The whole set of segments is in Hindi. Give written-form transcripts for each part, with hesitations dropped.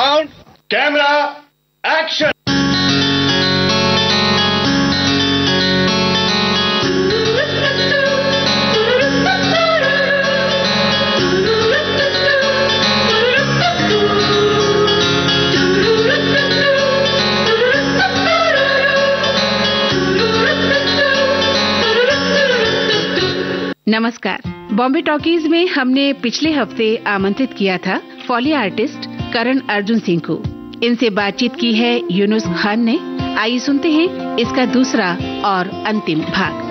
Sound camera action. नमस्कार। बॉम्बे टॉकीज में हमने पिछले हफ्ते आमंत्रित किया था फॉली आर्टिस्ट करण अर्जुन सिंह को। इनसे बातचीत की है यूनुस खान ने। आइए सुनते हैं इसका दूसरा और अंतिम भाग।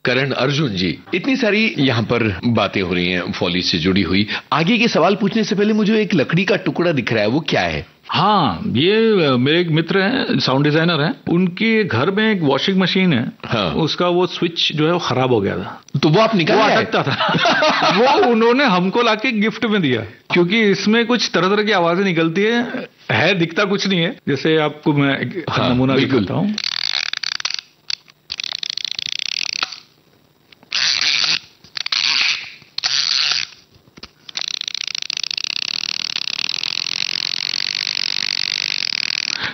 करण अर्जुन जी, इतनी सारी यहाँ पर बातें हो रही हैं फॉली से जुड़ी हुई। आगे के सवाल पूछने से पहले मुझे एक लकड़ी का टुकड़ा दिख रहा है, वो क्या है? हाँ, ये मेरे एक मित्र हैं, साउंड डिजाइनर हैं। उनके घर में एक वॉशिंग मशीन है। हाँ। उसका वो स्विच जो है वो खराब हो गया था, तो वो आप निकाल सकता था। वो उन्होंने हमको लाके गिफ्ट में दिया, क्योंकि इसमें कुछ तरह तरह की आवाजें निकलती है, दिखता कुछ नहीं है। जैसे आपको मैं नमूना दिखाता हूँ।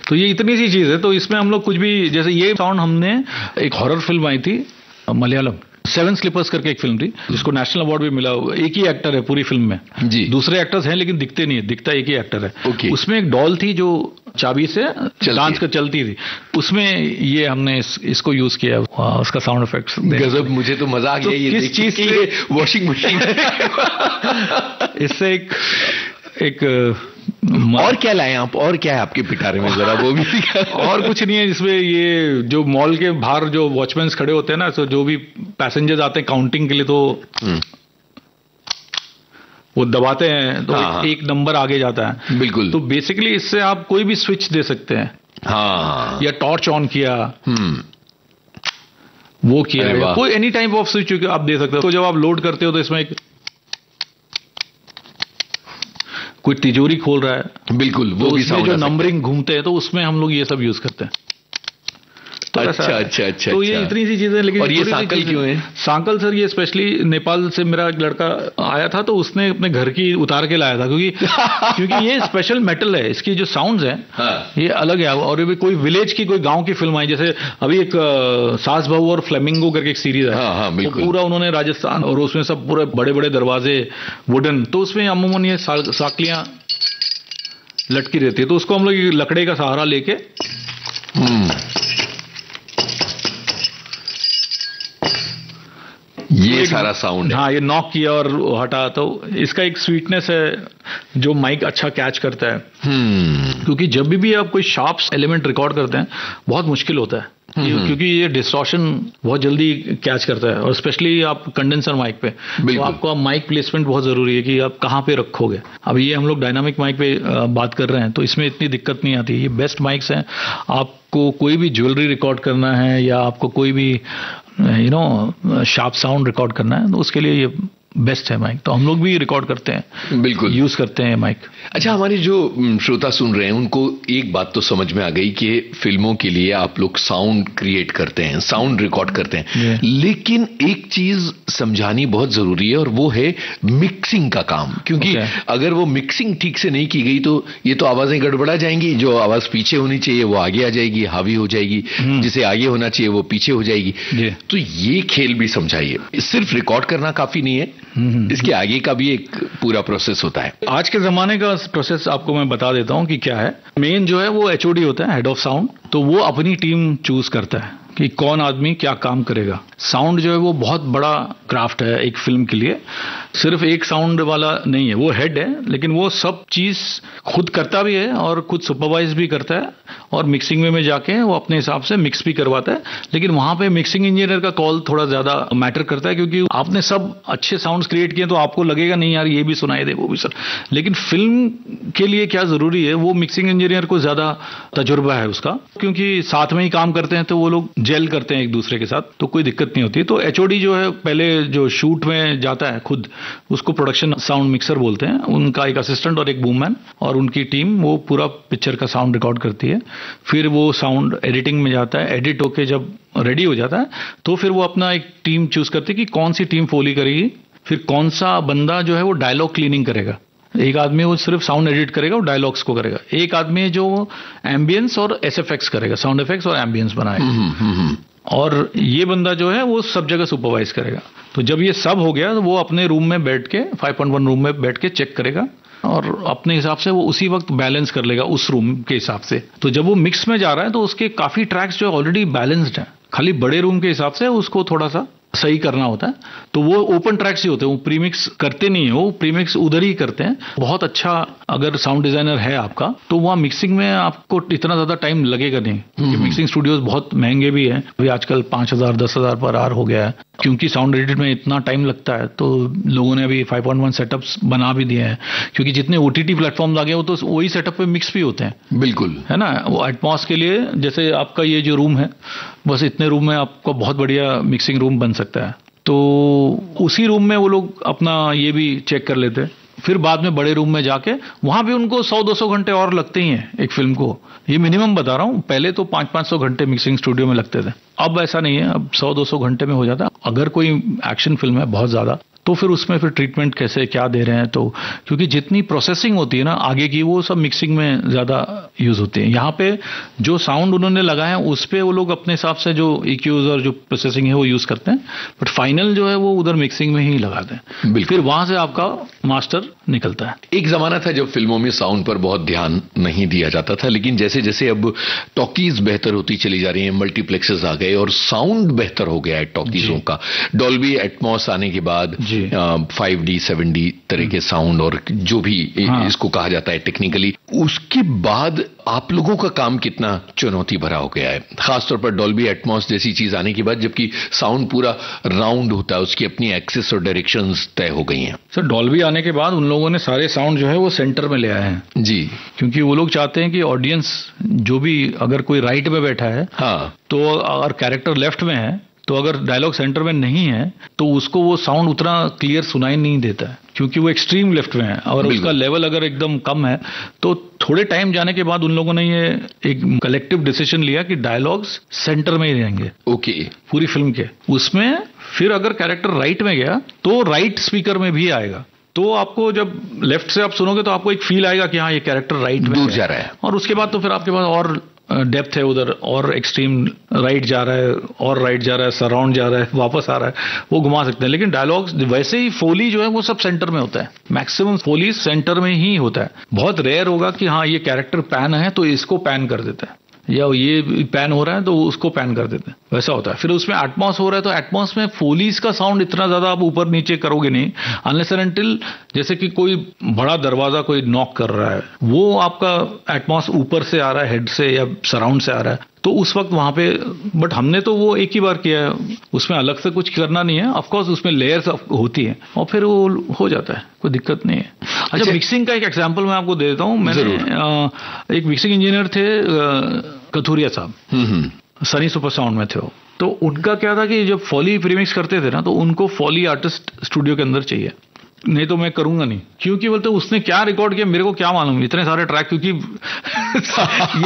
तो ये इतनी सी चीज है, तो इसमें हम लोग कुछ भी, जैसे ये साउंड हमने एक हॉरर फिल्म आई थी मलयालम, सेवन स्लीपर्स करके एक फिल्म थी, जिसको नेशनल अवार्ड भी मिला। एक ही एक्टर है पूरी फिल्म में जी, दूसरे एक्टर्स हैं लेकिन दिखते नहीं है, दिखता एक ही एक्टर है। उसमें एक डॉल थी जो चाबी से डांस कर चलती थी, उसमें ये हमने इसको यूज किया। उसका साउंड इफेक्ट्स गजब, मुझे तो मजा आ गया। ये किस चीज की वॉशिंग मशीन इससे एक और क्या लाए आप? और क्या है आपके पिटारे में, जरा वो भी और कुछ नहीं है। जिसमें ये जो मॉल के बाहर जो वॉचमैन खड़े होते हैं ना, तो जो भी पैसेंजर्स आते हैं काउंटिंग के लिए, तो वो दबाते हैं तो एक नंबर आगे जाता है। बिल्कुल। तो बेसिकली इससे आप कोई भी स्विच दे सकते हैं। हाँ, या टॉर्च ऑन किया, वो किया, कोई एनी टाइप ऑफ स्विच आप दे सकते हो। तो जब आप लोड करते हो तो इसमें एक कोई तिजोरी खोल रहा है, बिल्कुल, वो तो भी उसमें जो नंबरिंग घूमते हैं, तो उसमें हम लोग ये सब यूज करते हैं। तो अच्छा। तो ये इतनी सी चीजें। लेकिन और ये सांकल क्यों है? सांकल सर, ये स्पेशली नेपाल से मेरा एक लड़का आया था, तो उसने अपने घर की उतार के लाया था, क्योंकि ये स्पेशल मेटल है। इसकी जो साउंड्स हैं ये अलग है। और भी कोई विलेज की, कोई गांव की फिल्म आई, जैसे अभी एक सास बहू और फ्लेमिंगो करके एक सीरीज है, तो पूरा उन्होंने राजस्थान, और उसमें सब पूरे बड़े बड़े दरवाजे वुडन, तो उसमें अमूमन ये साकलियां लटकी रहती है, तो उसको हम लोग लकड़े का सहारा लेके ये सारा साउंड है। हाँ, ये नॉक किया और हटा, तो इसका एक स्वीटनेस है जो माइक अच्छा कैच करता है। क्योंकि जब भी आप कोई शार्प एलिमेंट रिकॉर्ड करते हैं बहुत मुश्किल होता है, क्योंकि ये डिस्टॉर्शन बहुत जल्दी कैच करता है, और स्पेशली आप कंडेंसर माइक पे, तो आपको माइक प्लेसमेंट बहुत जरूरी है कि आप कहाँ पे रखोगे। अब ये हम लोग डायनामिक माइक पे बात कर रहे हैं, तो इसमें इतनी दिक्कत नहीं आती। ये बेस्ट माइक्स हैं। आपको कोई भी ज्वेलरी रिकॉर्ड करना है, या आपको कोई भी शार्प साउंड रिकॉर्ड करना है, तो उसके लिए ये बेस्ट है माइक। तो हम लोग भी रिकॉर्ड करते हैं, बिल्कुल यूज करते हैं माइक। अच्छा, हमारे जो श्रोता सुन रहे हैं उनको एक बात तो समझ में आ गई कि फिल्मों के लिए आप लोग साउंड क्रिएट करते हैं, साउंड रिकॉर्ड करते हैं, लेकिन एक चीज समझानी बहुत जरूरी है, और वो है मिक्सिंग का काम। क्योंकि अगर वो मिक्सिंग ठीक से नहीं की गई तो ये तो आवाजें गड़बड़ा जाएंगी। जो आवाज पीछे होनी चाहिए वो आगे आ जाएगी, हावी हो जाएगी, जिसे आगे होना चाहिए वो पीछे हो जाएगी। तो ये खेल भी समझाइए। सिर्फ रिकॉर्ड करना काफी नहीं है, इसके आगे का भी एक पूरा प्रोसेस होता है। आज के जमाने का प्रोसेस आपको मैं बता देता हूं कि क्या है। मेन जो है वो एचओडी होता है, हेड ऑफ साउंड। तो वो अपनी टीम चूज करता है कि कौन आदमी क्या काम करेगा। साउंड जो है वो बहुत बड़ा क्राफ्ट है एक फिल्म के लिए। सिर्फ एक साउंड वाला नहीं है, वो हेड है, लेकिन वो सब चीज खुद करता भी है और खुद सुपरवाइज भी करता है, और मिक्सिंग में जाके वो अपने हिसाब से मिक्स भी करवाता है। लेकिन वहां पे मिक्सिंग इंजीनियर का कॉल थोड़ा ज्यादा मैटर करता है, क्योंकि आपने सब अच्छे साउंड्स क्रिएट किए तो आपको लगेगा नहीं यार ये भी सुनाई दे, वो भी सर। लेकिन फिल्म के लिए क्या जरूरी है, वो मिक्सिंग इंजीनियर को ज्यादा तजुर्बा है उसका, क्योंकि साथ में ही काम करते हैं, तो वो लोग जेल करते हैं एक दूसरे के साथ, तो कोई दिक्कत नहीं होती। तो एचओडी जो है पहले जो शूट में जाता है खुद, उसको प्रोडक्शन साउंड मिक्सर बोलते हैं, उनका एक असिस्टेंट और एक बूममैन और उनकी टीम वो पूरा पिक्चर का साउंड रिकॉर्ड करती है। फिर वो साउंड एडिटिंग में जाता है, एडिट होके जब रेडी हो जाता है तो फिर वो अपना एक टीम चूज करती है कि कौन सी टीम फोली करेगी, फिर कौन सा बंदा जो है वो डायलॉग क्लीनिंग करेगा। एक आदमी वो सिर्फ साउंड एडिट करेगा और डायलॉग्स को करेगा, एक आदमी जो एम्बियंस और एसएफएक्स करेगा, साउंड इफेक्ट्स और एम्बियंस बनाएगा, और ये बंदा जो है वो सब जगह सुपरवाइज करेगा। तो जब ये सब हो गया तो वो अपने रूम में बैठ के 5.1 रूम में बैठ के चेक करेगा और अपने हिसाब से वो उसी वक्त बैलेंस कर लेगा उस रूम के हिसाब से। तो जब वो मिक्स में जा रहा है तो उसके काफी ट्रैक्स जो ऑलरेडी बैलेंस्ड हैं, खाली बड़े रूम के हिसाब से उसको थोड़ा सा सही करना होता है। तो वो ओपन ट्रैक्स ही होते हैं, वो प्रीमिक्स करते नहीं है, वो प्रीमिक्स उधर ही करते हैं। बहुत अच्छा अगर साउंड डिजाइनर है आपका तो वहाँ मिक्सिंग में आपको इतना ज्यादा टाइम लगेगा नहीं, क्योंकि मिक्सिंग स्टूडियोज बहुत महंगे भी है अभी आजकल, 5,000 10,000 पर आवर हो गया है। क्योंकि साउंड एडिट में इतना टाइम लगता है तो लोगों ने अभी 5.1 सेटअप्स बना भी दिए हैं, क्योंकि जितने ओटीटी प्लेटफॉर्म आ गए वो तो वही सेटअप पे मिक्स भी होते हैं। बिल्कुल है ना, वो एटमॉस के लिए जैसे आपका ये जो रूम है, बस इतने रूम में आपका बहुत बढ़िया मिक्सिंग रूम बन सकता है। तो उसी रूम में वो लोग अपना ये भी चेक कर लेते हैं। फिर बाद में बड़े रूम में जाके वहां भी उनको 100-200 घंटे और लगते ही हैं एक फिल्म को। ये मिनिमम बता रहा हूं, पहले तो 500-500 घंटे मिक्सिंग स्टूडियो में लगते थे, अब ऐसा नहीं है, अब 100-200 घंटे में हो जाता है। अगर कोई एक्शन फिल्म है बहुत ज्यादा तो फिर उसमें फिर ट्रीटमेंट कैसे क्या दे रहे हैं, तो क्योंकि जितनी प्रोसेसिंग होती है ना आगे की, वो सब मिक्सिंग में ज्यादा यूज होती है। यहाँ पे जो साउंड उन्होंने लगाया है उस पे वो लोग अपने हिसाब से जो EQs और जो प्रोसेसिंग है वो यूज करते हैं, बट फाइनल जो है वो उधर मिक्सिंग में ही लगाते हैं। फिर वहां से आपका मास्टर निकलता है। एक जमाना था जब फिल्मों में साउंड पर बहुत ध्यान नहीं दिया जाता था, लेकिन जैसे जैसे अब टॉकीज बेहतर होती चली जा रही हैं, मल्टीप्लेक्सेस आ गए और साउंड बेहतर हो गया है टॉकीजों का, डॉल्बी एटमॉस आने के बाद 5D 7D तरह के साउंड और जो भी इसको कहा जाता है टेक्निकली, उसके बाद आप लोगों का काम कितना चुनौती भरा हो गया है, खासतौर पर डॉल्बी एटमॉस जैसी चीज आने के बाद, जबकि साउंड पूरा राउंड होता है, उसकी अपनी एक्सिस और डायरेक्शंस तय हो गई हैं। सर डॉल्बी आने के बाद उन लोगों ने सारे साउंड जो है वो सेंटर में ले आए हैं जी, क्योंकि वो लोग चाहते हैं कि ऑडियंस जो भी, अगर कोई राइट में बैठा है तो अगर कैरेक्टर लेफ्ट में है तो अगर डायलॉग सेंटर में नहीं है तो उसको वो साउंड उतना क्लियर सुनाई नहीं देता है, क्योंकि वो एक्सट्रीम लेफ्ट में है और उसका लेवल अगर एकदम कम है। तो थोड़े टाइम जाने के बाद उन लोगों ने ये एक कलेक्टिव डिसीजन लिया कि डायलॉग्स सेंटर में ही रहेंगे पूरी फिल्म के। उसमें फिर अगर कैरेक्टर राइट में गया तो राइट स्पीकर में भी आएगा, तो आपको जब लेफ्ट से आप सुनोगे तो आपको एक फील आएगा कि हाँ ये कैरेक्टर राइट में दूर जा रहा है, और उसके बाद तो फिर आपके पास और डेप्थ है उधर, और एक्सट्रीम राइट जा रहा है और राइट जा रहा है, सराउंड जा रहा है, वापस आ रहा है, वो घुमा सकते हैं। लेकिन डायलॉग्स वैसे ही फोली जो है वो सब सेंटर में होता है, मैक्सिमम फोली सेंटर में ही होता है। बहुत रेयर होगा कि हाँ ये कैरेक्टर पैन है तो इसको पैन कर देता है, या ये पैन हो रहा है तो उसको पैन कर देते हैं, वैसा होता है। फिर उसमें एटमॉस हो रहा है तो एटमॉस में फोलीज का साउंड इतना ज्यादा आप ऊपर नीचे करोगे नहीं, अनलेस एंड अनटिल जैसे कि कोई बड़ा दरवाजा कोई नॉक कर रहा है, वो आपका एटमॉस ऊपर से आ रहा है, हेड से या सराउंड से आ रहा है, तो उस वक्त वहां पे, बट हमने तो वो एक ही बार किया है, उसमें अलग से कुछ करना नहीं है। ऑफ कोर्स उसमें लेयर्स होती है और फिर वो हो जाता है, कोई दिक्कत नहीं है। अच्छा, मिक्सिंग का एक एग्जांपल मैं आपको दे देता हूँ। मैंने एक मिक्सिंग इंजीनियर थे कथूरिया साहब, सनी सुपर साउंड में थे वो, तो उनका क्या था कि जब फॉली प्रीमिक्स करते थे ना तो उनको फॉली आर्टिस्ट स्टूडियो के अंदर चाहिए, नहीं तो मैं करूंगा नहीं, क्योंकि बोलते उसने क्या रिकॉर्ड किया मेरे को क्या मालूम, इतने सारे ट्रैक, क्योंकि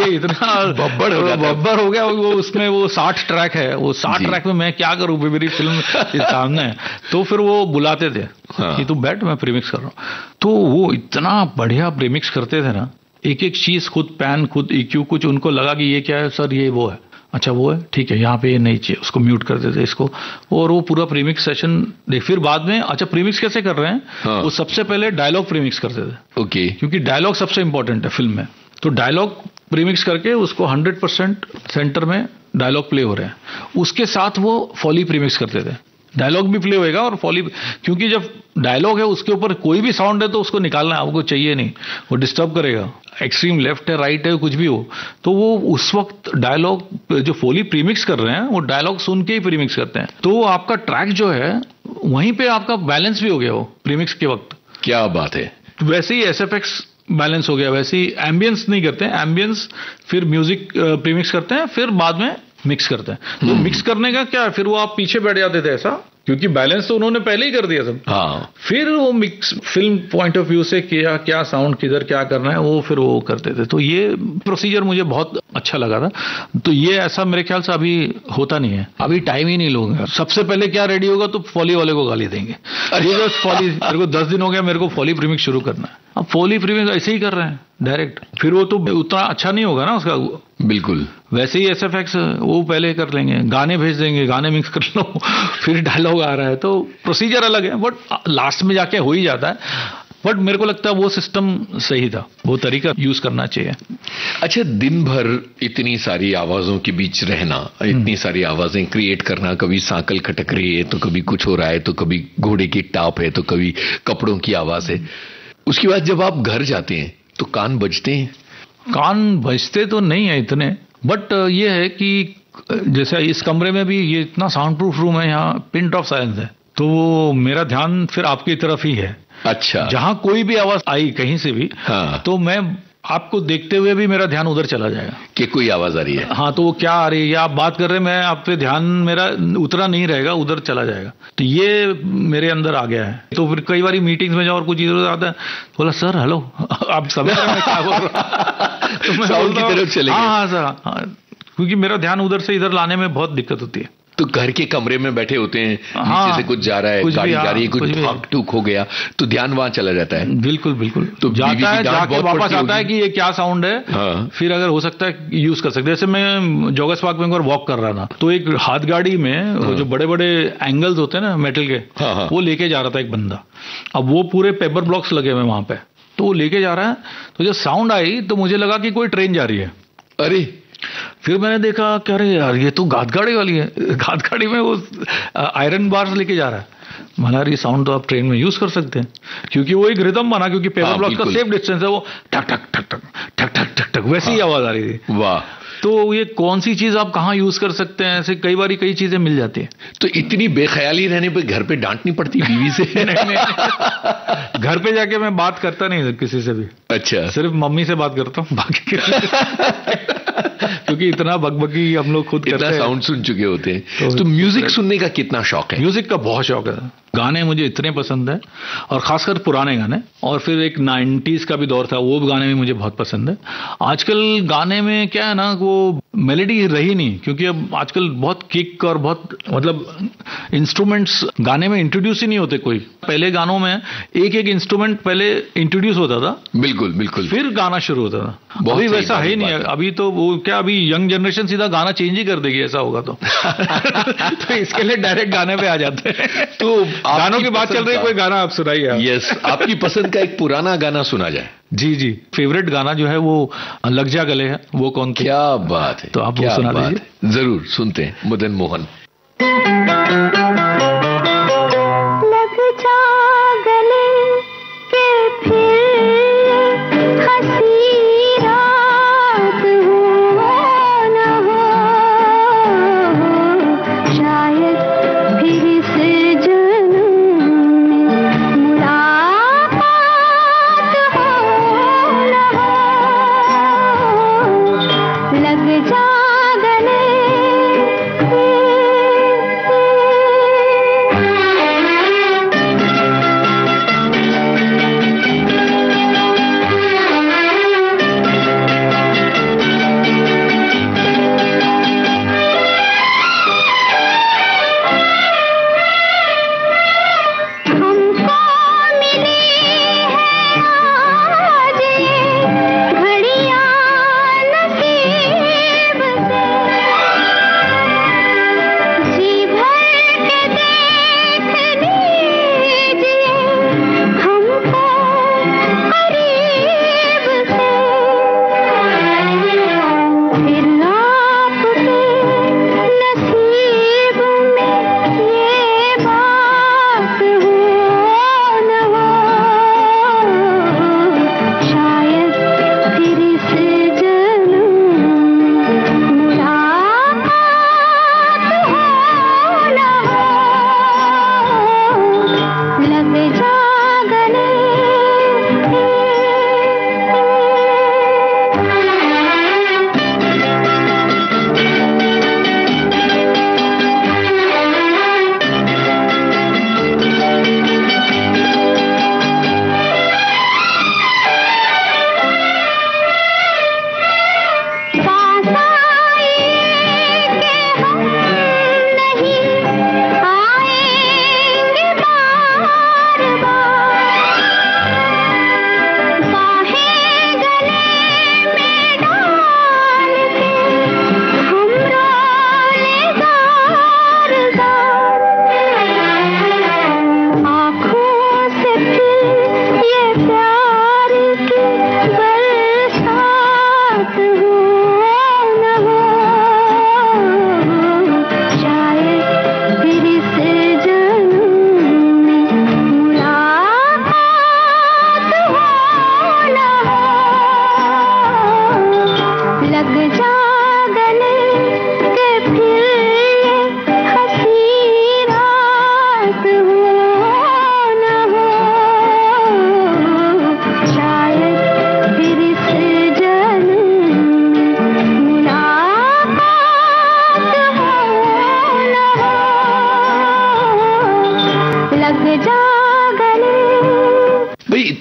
ये इतना बब्बर हो गया वो, उसमें वो 60 ट्रैक है, वो 60 ट्रैक में मैं क्या करूं, मेरी फिल्म सामने है। तो फिर वो बुलाते थे कि तू बैठ मैं प्रीमिक्स कर रहा हूं, तो वो इतना बढ़िया प्रीमिक्स करते थे ना, एक एक चीज खुद पैन खुद EQ, कुछ उनको लगा कि ये क्या है सर, ये वो है, अच्छा वो है ठीक है, यहाँ पे ये नहीं चाहिए, उसको म्यूट कर देते इसको, और वो पूरा प्रीमिक्स सेशन देख। फिर बाद में अच्छा प्रीमिक्स कैसे कर रहे हैं, वो सबसे पहले डायलॉग प्रीमिक्स करते थे, क्योंकि डायलॉग सबसे इंपॉर्टेंट है फिल्म में, तो डायलॉग प्रीमिक्स करके उसको 100% सेंटर में डायलॉग प्ले हो रहे हैं, उसके साथ वो फॉली प्रीमिक्स करते थे, डायलॉग भी प्ले होएगा और फॉली, क्योंकि जब डायलॉग है उसके ऊपर कोई भी साउंड है तो उसको निकालना आपको चाहिए नहीं, वो डिस्टर्ब करेगा, एक्सट्रीम लेफ्ट है राइट है कुछ भी हो, तो वो उस वक्त डायलॉग जो फोली प्रीमिक्स कर रहे हैं वो डायलॉग सुन के ही प्रीमिक्स करते हैं, तो आपका ट्रैक जो है वहीं पे आपका बैलेंस भी हो गया वो प्रीमिक्स के वक्त। क्या बात है। वैसे ही SFX बैलेंस हो गया, वैसे ही एम्बियंस नहीं करते हैं, एम्बियंस फिर म्यूजिक प्रीमिक्स करते हैं, फिर बाद में मिक्स करते हैं। तो मिक्स करने का क्या, फिर वो आप पीछे बैठ जाते थे ऐसा, क्योंकि बैलेंस तो उन्होंने पहले ही कर दिया सब। हाँ, फिर वो mix film point of view से किया, क्या साउंड किधर क्या करना है वो फिर वो करते थे। तो ये प्रोसीजर मुझे बहुत अच्छा लगा था। तो ये ऐसा मेरे ख्याल से अभी होता नहीं है, अभी टाइम ही नहीं लोग। सबसे पहले क्या रेडी होगा तो फॉली वाले को गाली देंगे, फॉली मेरे को 10 दिन हो गया, मेरे को फॉली प्रीमिक्स शुरू करना है। अब फॉली प्रीमिक्स ऐसे ही कर रहे हैं डायरेक्ट, फिर वो तो उतना अच्छा नहीं होगा ना उसका। बिल्कुल वैसे ही एसएफएक्स वो पहले कर लेंगे, गाने भेज देंगे, गाने मिक्स कर लो, फिर डायलॉग आ रहा है, तो प्रोसीजर अलग है, बट लास्ट में जाके हो ही जाता है। बट मेरे को लगता है वो सिस्टम सही था, वो तरीका यूज करना चाहिए। अच्छा, दिन भर इतनी सारी आवाजों के बीच रहना, इतनी सारी आवाजें क्रिएट करना, कभी सांकल खटक रही है तो कभी कुछ हो रहा है, तो कभी घोड़े की टाप है तो कभी कपड़ों की आवाज है। उसके बाद जब आप घर जाते हैं तो कान बजते हैं? कान बजते तो नहीं है इतने, बट ये है कि जैसे इस कमरे में भी ये इतना साउंड प्रूफ रूम है, यहाँ पिन ड्रॉप साइलेंस है, तो वो मेरा ध्यान फिर आपकी तरफ ही है। अच्छा, जहां कोई भी आवाज आई कहीं से भी, हाँ, तो मैं आपको देखते हुए भी मेरा ध्यान उधर चला जाएगा कि कोई आवाज आ रही है। हाँ, तो वो क्या आ रही है, या आप बात कर रहे हैं, मैं आप पे ध्यान मेरा उतरा नहीं रहेगा, उधर चला जाएगा। तो ये मेरे अंदर आ गया है। तो फिर कई बार मीटिंग्स में जाओ और कुछ इधर आता है, बोला सर हेलो, आप समझ रहे हैं क्या बोल रहा तो मैं साउंड की तरफ चले गए। हाँ सर, क्योंकि मेरा ध्यान उधर से इधर लाने में बहुत दिक्कत होती है। तो घर के कमरे में बैठे होते हैं, हाँ, नीचे से कुछ जा रहा है, गाड़ी जा रही है, कुछ भाग टूक हो गया, तो ध्यान वहां चला जाता है। बिल्कुल बिल्कुल, तो जाता है, जाके वापस आता है कि ये क्या साउंड है। हाँ। फिर अगर हो सकता है यूज कर सकते हैं। जैसे मैं जोगस पार्क में एक बार वॉक कर रहा था, तो एक हाथ गाड़ी में वो जो बड़े बड़े एंगल्स होते हैं ना मेटल के, वो लेके जा रहा था एक बंदा। अब वो पूरे पेपर ब्लॉक्स लगे हुए वहां पे, तो वो लेके जा रहा है, तो जब साउंड आई तो मुझे लगा कि कोई ट्रेन जा रही है। अरे, फिर मैंने देखा क्या, अरे यार ये तो घात गाड़ी वाली है, घात गाड़ी में वो आयरन बार्स लेके जा रहा है। मतलब ये साउंड तो आप ट्रेन में यूज कर सकते हैं, क्योंकि वो एक रिदम बना, क्योंकि पेपर ब्लॉक का सेफ डिस्टेंस है, वो ठक ठक ठक ठक ठक ठक ठक ठक वैसी ही आवाज आ रही थी। वाह, तो ये कौन सी चीज आप कहाँ यूज कर सकते हैं, ऐसे कई बार कई चीजें मिल जाती है। तो इतनी बेख्याली रहने पे घर पे डांट नहीं पड़ती बीवी से? नहीं, घर पे जाके मैं बात करता नहीं किसी से भी। अच्छा, सिर्फ मम्मी से बात करता हूँ, बाकी किसी से क्योंकि इतना बकबकी हम लोग खुद करते हैं, साउंड सुन चुके होते हैं। तो म्यूजिक सुनने का कितना शौक है? म्यूजिक का बहुत शौक है। गाने मुझे इतने पसंद है, और खासकर पुराने गाने, और फिर एक 90s का भी दौर था, वो गाने भी मुझे बहुत पसंद है। आजकल गाने में क्या है ना, वो मेलोडी रही नहीं, क्योंकि अब आजकल बहुत किक और बहुत मतलब इंस्ट्रूमेंट्स गाने में इंट्रोड्यूस ही नहीं होते कोई। पहले गानों में एक एक इंस्ट्रूमेंट पहले इंट्रोड्यूस होता था, बिल्कुल बिल्कुल, फिर गाना शुरू होता था। अभी वैसा है ही नहीं है। अभी तो वो क्या, अभी यंग जनरेशन सीधा गाना चेंज ही कर देगी ऐसा होगा तो तो इसके लिए डायरेक्ट गाने पे आ जाते हैं। तो गानों की बात चल रही है, कोई गाना आप सुनाइए। यस, आपकी पसंद का एक पुराना गाना सुना जाए। जी जी, फेवरेट गाना जो है वो लग जा गले है, वो कौन थी? क्या बात है, तो आप वो सुना दीजिए। जरूर सुनते हैं, मदन मोहन। लग जा गले के फिर हंसी रात हो न हो, शायद फिर से जन्म में मुलाकात हो न हो। लग जा गले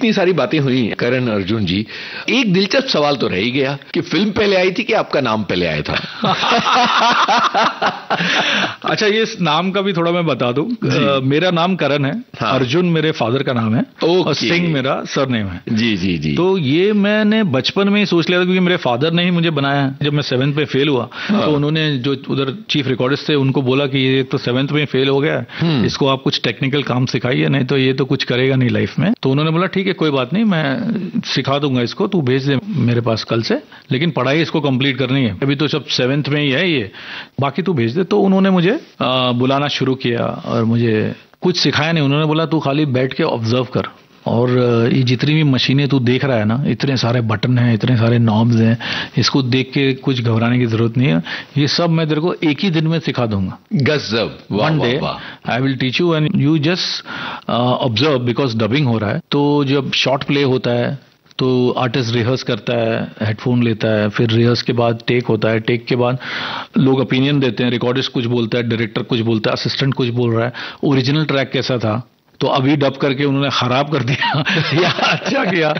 इतनी सारी बातें हुई करण अर्जुन जी, एक दिलचस्प सवाल तो रह ही गया कि फिल्म पहले आई थी कि आपका नाम पहले आया था? अच्छा, ये नाम का भी थोड़ा मैं बता दूं। मेरा नाम करण है। हाँ। अर्जुन मेरे फादर का नाम है और सिंह मेरा सरनेम है। जी जी जी। तो ये मैंने बचपन में ही सोच लिया था, क्योंकि मेरे फादर ने ही मुझे बनाया है। जब मैं 7th में फेल हुआ तो उन्होंने जो उधर चीफ रिकॉर्डिस्ट थे उनको बोला कि ये तो 7th में फेल हो गया, इसको आप कुछ टेक्निकल काम सिखाइए, नहीं तो ये तो कुछ करेगा नहीं लाइफ में। तो उन्होंने बोला ठीक है कोई बात नहीं, मैं सिखा दूंगा इसको, तू भेज दे मेरे पास कल से, लेकिन पढ़ाई इसको कंप्लीट करनी है, अभी तो सब 7th में ही है ये, बाकी तू भेज दे। तो उन्होंने मुझे बुलाना शुरू किया और मुझे कुछ सिखाया नहीं। उन्होंने बोला तू खाली बैठ के ऑब्जर्व कर, और ये जितनी भी मशीनें तू देख रहा है ना, इतने सारे बटन हैं, इतने सारे नॉब्स हैं, इसको देख के कुछ घबराने की जरूरत नहीं है, ये सब मैं तेरे को एक ही दिन में सिखा दूंगा। गजब। One day I will teach you and you just observe, because dubbing हो रहा है। तो जब शॉर्ट प्ले होता है तो आर्टिस्ट रिहर्स करता है, हेडफोन लेता है, फिर रिहर्स के बाद टेक होता है, टेक के बाद लोग ओपिनियन देते हैं, रिकॉर्डिस्ट कुछ बोलता है, डायरेक्टर कुछ बोलता है, असिस्टेंट कुछ बोल रहा है, ओरिजिनल ट्रैक कैसा था तो अभी डब करके उन्होंने खराब कर दिया या अच्छा किया,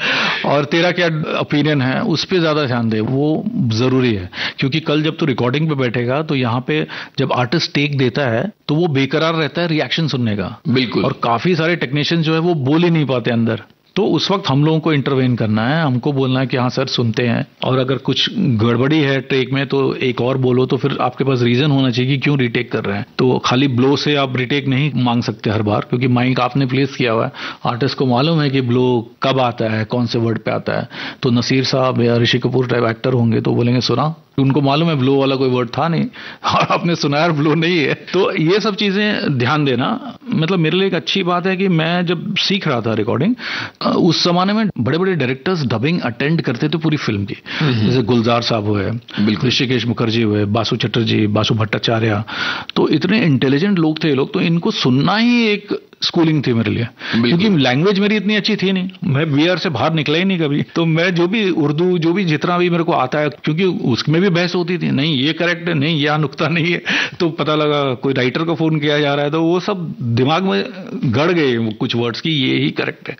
और तेरा क्या ओपिनियन है उस पर ज्यादा ध्यान दे, वो जरूरी है। क्योंकि कल जब तू रिकॉर्डिंग पे बैठेगा तो यहाँ पे जब आर्टिस्ट टेक देता है तो वो बेकरार रहता है रिएक्शन सुनने का। बिल्कुल। और काफी सारे टेक्नीशियन जो है वो बोल ही नहीं पाते अंदर, तो उस वक्त हम लोगों को इंटरवेन करना है, हमको बोलना है कि हाँ सर सुनते हैं, और अगर कुछ गड़बड़ी है टेक में तो एक और बोलो, तो फिर आपके पास रीजन होना चाहिए कि क्यों रिटेक कर रहे हैं। तो खाली ब्लो से आप रिटेक नहीं मांग सकते हर बार, क्योंकि माइक आपने प्लेस किया हुआ है, आर्टिस्ट को मालूम है कि ब्लो कब आता है, कौन से वर्ड पे आता है। तो नसीर साहब या ऋषि कपूर टाइप एक्टर होंगे तो बोलेंगे सुना, उनको मालूम है ब्लो वाला कोई वर्ड था नहीं और आपने सुनाया ब्लो नहीं है। तो ये सब चीजें ध्यान देना, मतलब मेरे लिए एक अच्छी बात है कि मैं जब सीख रहा था रिकॉर्डिंग, उस जमाने में बड़े बड़े डायरेक्टर्स डबिंग अटेंड करते थे पूरी फिल्म की, जैसे गुलजार साहब हुए, ऋषिकेश मुखर्जी हुए, बासु चटर्जी, बासु भट्टाचार्य, तो इतने इंटेलिजेंट लोग थे ये लोग, तो इनको सुनना ही एक स्कूलिंग थी मेरे लिए, क्योंकि लैंग्वेज मेरी इतनी अच्छी थी नहीं, मैं बीआर से बाहर निकला ही नहीं कभी। तो मैं जो भी उर्दू जो भी जितना भी मेरे को आता है, क्योंकि उसमें भी बहस होती थी, नहीं ये करेक्ट है, नहीं यहाँ नुक्ता नहीं है, तो पता लगा कोई राइटर को फोन किया जा रहा है, तो वो सब दिमाग में गड़ गए कुछ वर्ड्स की ये ही करेक्ट है।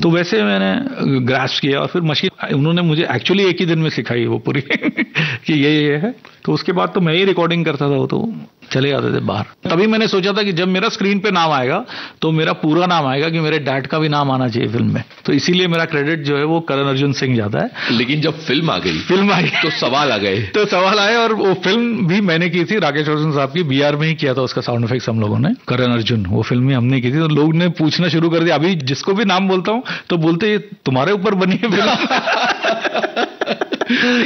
तो वैसे मैंने ग्रास्प किया, और फिर मशीन उन्होंने मुझे एक्चुअली एक ही दिन में सिखाई वो पूरी कि ये है। तो उसके बाद तो मैं ही रिकॉर्डिंग करता था, वो तो चले जाते थे बाहर। तभी मैंने सोचा था कि जब मेरा स्क्रीन पे नाम आएगा तो मेरा पूरा नाम आएगा, कि मेरे डैड का भी नाम आना चाहिए फिल्म में, तो इसीलिए मेरा क्रेडिट जो है वो करण अर्जुन सिंह जाता है। लेकिन जब फिल्म आ गई तो सवाल आ गए। तो सवाल आए, और वो फिल्म भी मैंने की थी राकेश रोशन साहब की, बीआर में ही किया था उसका साउंड इफेक्ट्स हम लोगों ने, करण अर्जुन वो फिल्म ही हमने की थी। तो लोग ने पूछना शुरू कर दिया, अभी जिसको भी नाम बोलता हूँ तो बोलते ये तुम्हारे ऊपर बनी है फिल्म।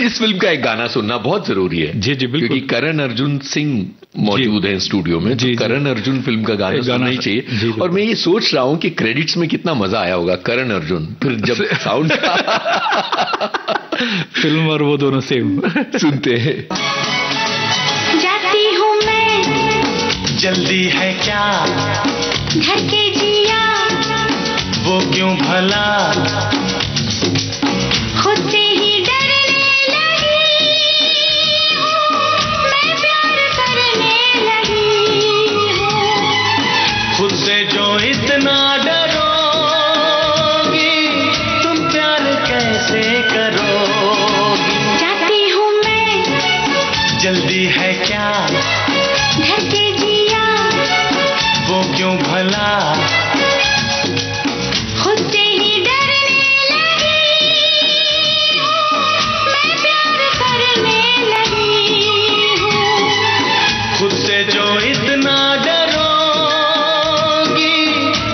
इस फिल्म का एक गाना सुनना बहुत जरूरी है। जी जी बिल्कुल, क्योंकि करण अर्जुन सिंह मौजूद है स्टूडियो में, तो करण अर्जुन फिल्म का गाना सुनना ही चाहिए। और मैं ये सोच रहा हूँ कि क्रेडिट्स में कितना मजा आया होगा करण अर्जुन, फिर जब साउंड फिल्म और वो दोनों सेम सुनते हैं। जाती हूँ मैं, जल्दी है क्या घर के जिया, वो क्यों भला, खुद से ही डरने लगी हूँ, मैं प्यार करने लगी हूँ। खुद से जो इतना डरोगी, तुम प्यार कैसे करोगी। जाती हूँ मैं, जल्दी है क्या घर के जिया, वो क्यों भला, खुद से ही डरने लगी हूँ, मैं प्यार करने लगी हूँ। खुद से जो इतना डरोगी,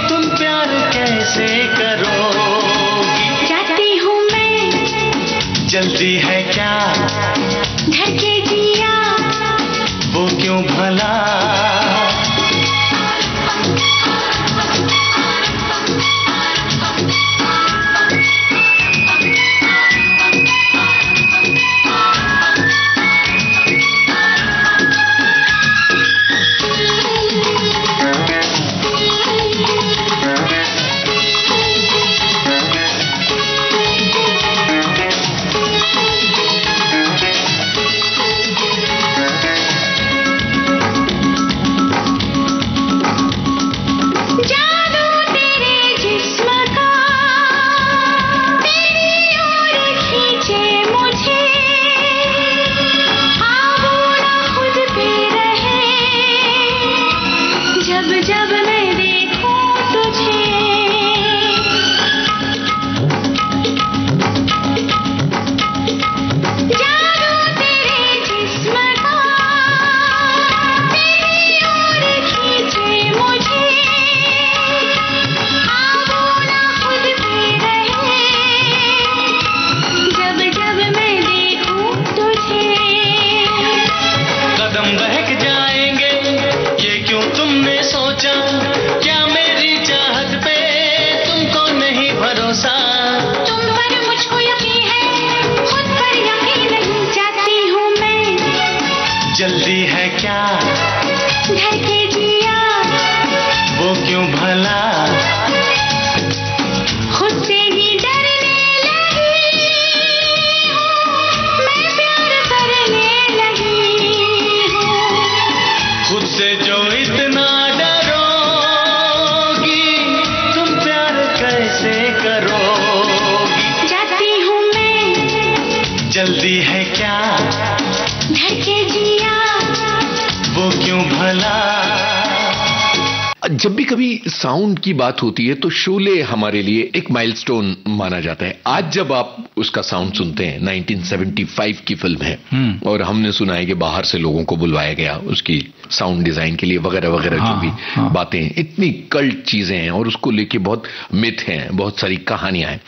तुम प्यार कैसे करोगी। जाती हूँ मैं, जल्दी है क्या घर के जिया, वो क्यों भला, धड़के जिया वो क्यों भला खुद से ही डरने लगी हूँ मैं प्यार करने लगी हूँ खुद से जो इतना डरोगी तुम प्यार कैसे करोगी जाती हूँ मैं जल्दी है क्या धड़के जिया वो क्यों भला जब भी कभी साउंड की बात होती है तो शोले हमारे लिए एक माइलस्टोन माना जाता है। आज जब आप उसका साउंड सुनते हैं, 1975 की फिल्म है और हमने सुना है कि बाहर से लोगों को बुलवाया गया उसकी साउंड डिजाइन के लिए वगैरह वगैरह जो भी बातें, इतनी कल्ट चीजें हैं और उसको लेके बहुत मिथ हैं, बहुत सारी कहानियां हैं।